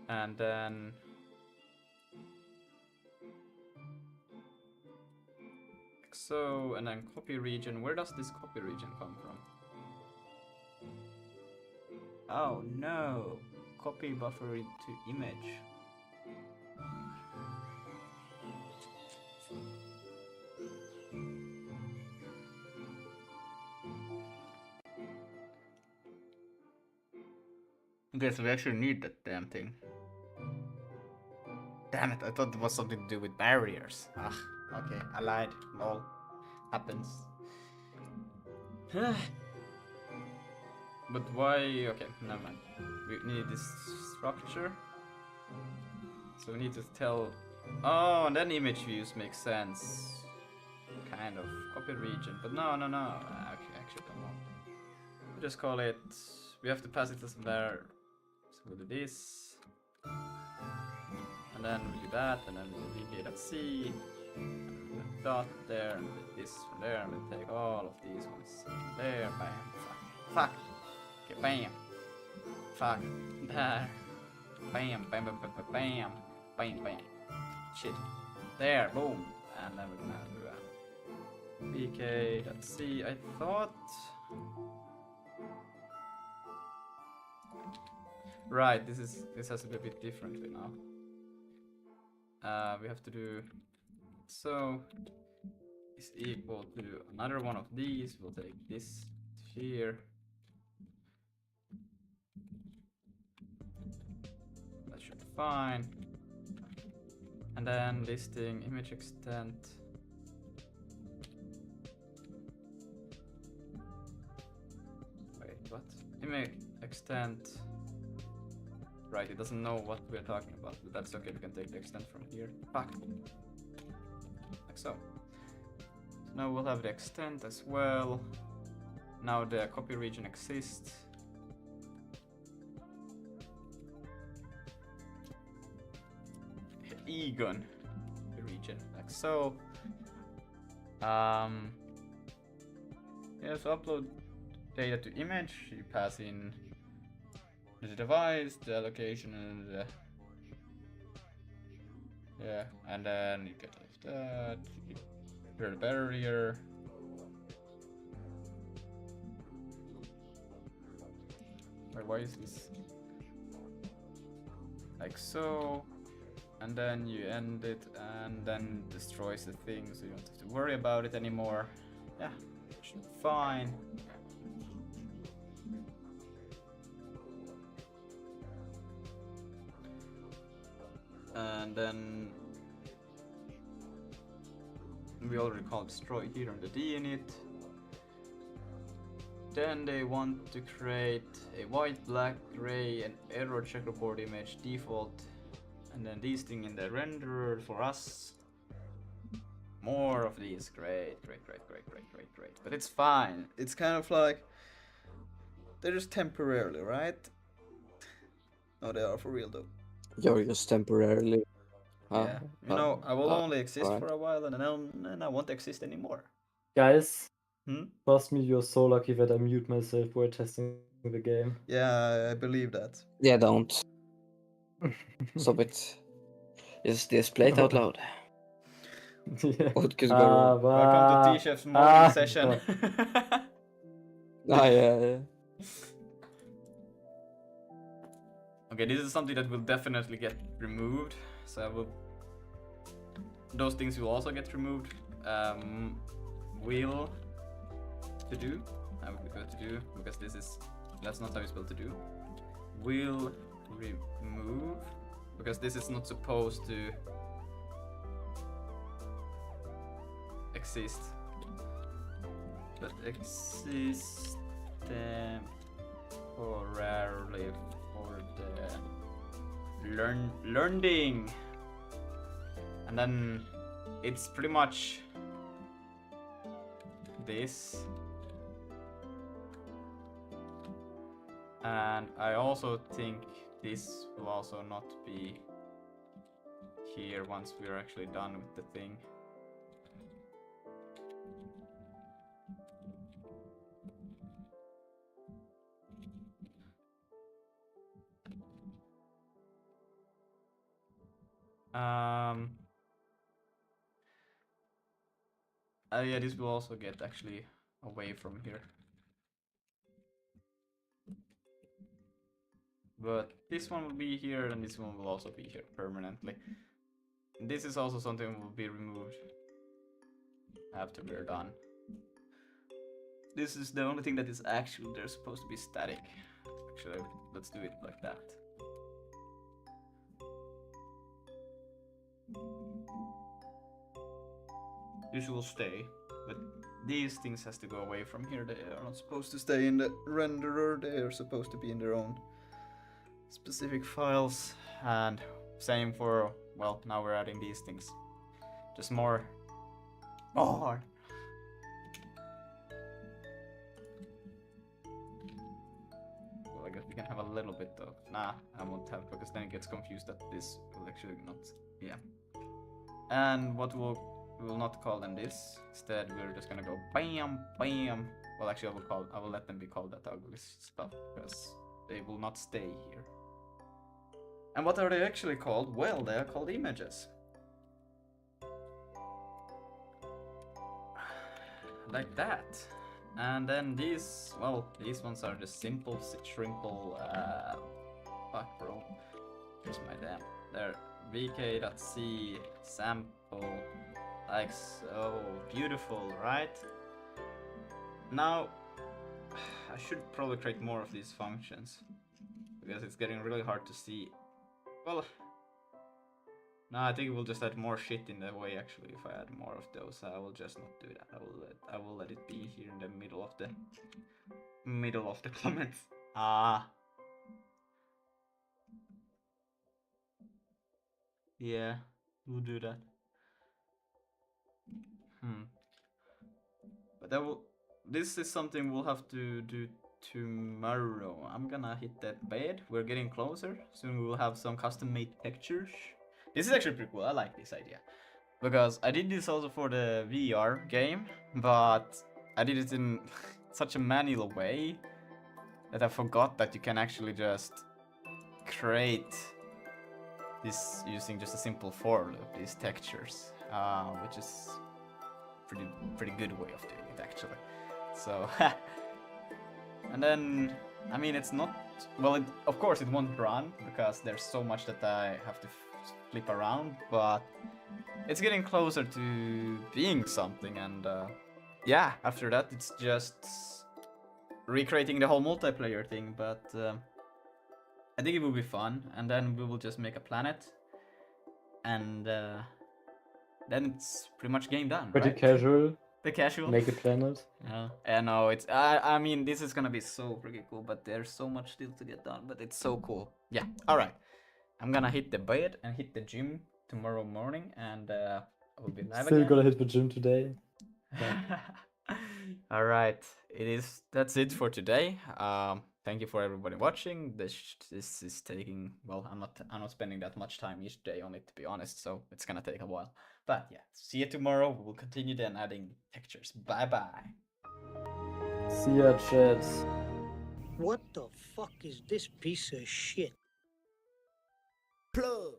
And then so, and then copy region. Where does this copy region come from? Oh no, copy buffer into image. Okay, so we actually need that damn thing. Damn it, I thought it was something to do with barriers. Ah, okay, I lied. All happens. But why? Okay, never mind. We need this structure. So we need to tell. Oh, and then image views make sense. Kind of. Copy region. But no. Actually, come on. We just call it. We have to pass it as there. So we'll do this. And then we'll do that. And then we'll do vk.c. And we'll put a dot there. And this from there. And we'll take all of these ones. There. Bam. Fuck. Okay, bam. Fuck. There. Bam. Shit. There, boom. And then we're gonna do a vk.c. I thought. Right, this has to be a bit differently now. We have to do so is equal to another one of these. We'll take this here. That should be fine. And then listing image extent. Wait, what? Image extent. Right, it doesn't know what we're talking about, but that's okay. We can take the extent from here. Fuck. Like so. Now we'll have the extent as well. Now the copy region exists. Egon region, like so. Yeah, so upload data to image. You pass in the device, the location, and the yeah, and then you get that. You clear the barrier. Wait, why is this like so? And then you end it, and then destroys the thing, so you don't have to worry about it anymore. Yeah, should be fine. And then we already called destroy here on the D init. Then they want to create a white, black, gray, and error checkerboard image default. And then these things in the renderer for us. More of these. Great. But it's fine. It's kind of like they're just temporarily, right? No, they are for real though. You're just temporarily. Yeah. You know, I will only exist for a while, and then I won't exist anymore. Guys, Hmm? trust me, you're so lucky that I mute myself while testing the game. Yeah, I believe that. Yeah, don't. Stop it. Just play it out loud. Yeah. What could go wrong? Welcome to T-Chef's morning session. Yeah. Okay, this is something that will definitely get removed. So I will. Those things will also get removed. Will to do. I will go to do because that's not how it's spelled to do. Will remove because this is not supposed to exist, but exist temporarily for the learning, and then it's pretty much this. And I also think this will also not be here once we're actually done with the thing. Yeah, this will also get actually away from here. But this one will be here, and this one will also be here permanently. This is also something that will be removed after we're done. This is the only thing that is actually, they're supposed to be static. Actually, let's do it like that. This will stay, but these things has to go away from here. They are not supposed to stay in the renderer. They are supposed to be in their own specific files. And same for, well, now we're adding these things. Just more. Well, I guess we can have a little bit of, nah, I won't have, because then it gets confused that this will actually not, yeah. And what we will not call them this. Instead, we're just gonna go bam, bam. Well, actually, I will let them be called that ugly stuff because they will not stay here. And what are they actually called? Well, they are called images. like that. And then these, well, these ones are just simple shrimple, fuck bro, here's my damn, they're vk.c sample, like so, beautiful, right? Now, I should probably create more of these functions, because it's getting really hard to see. Well, no, I think we'll just add more shit in the way. Actually, if I add more of those, I will just not do that. I will let it be here in the middle of the comments. Yeah, we'll do that. But that will. This is something we'll have to do tomorrow. I'm gonna hit that bed. We're getting closer. Soon we will have some custom-made textures. This is actually pretty cool. I like this idea. Because I did this also for the VR game, but I did it in such a manual way that I forgot that you can actually just create this using just a simple for loop, these textures, which is pretty good way of doing it actually. So, and then, I mean, it's not, well, of course it won't run because there's so much that I have to flip around, but it's getting closer to being something, and yeah, after that it's just recreating the whole multiplayer thing, but I think it will be fun, and then we will just make a planet, and then it's pretty much game done, Pretty right? casual. The casual. Make a planet. Yeah, I know, it's, I mean, this is gonna be so pretty cool, but there's so much still to get done, but it's so cool. Yeah, alright. I'm gonna hit the bed and hit the gym tomorrow morning, and I will be live Still again. gonna hit the gym today. Yeah. All right, that's it for today. Thank you for everybody watching. This is taking, well, I'm not spending that much time each day on it, to be honest, so it's gonna take a while. But yeah, see you tomorrow. We will continue then adding textures. Bye bye. See ya, chat. What the fuck is this piece of shit? Plug.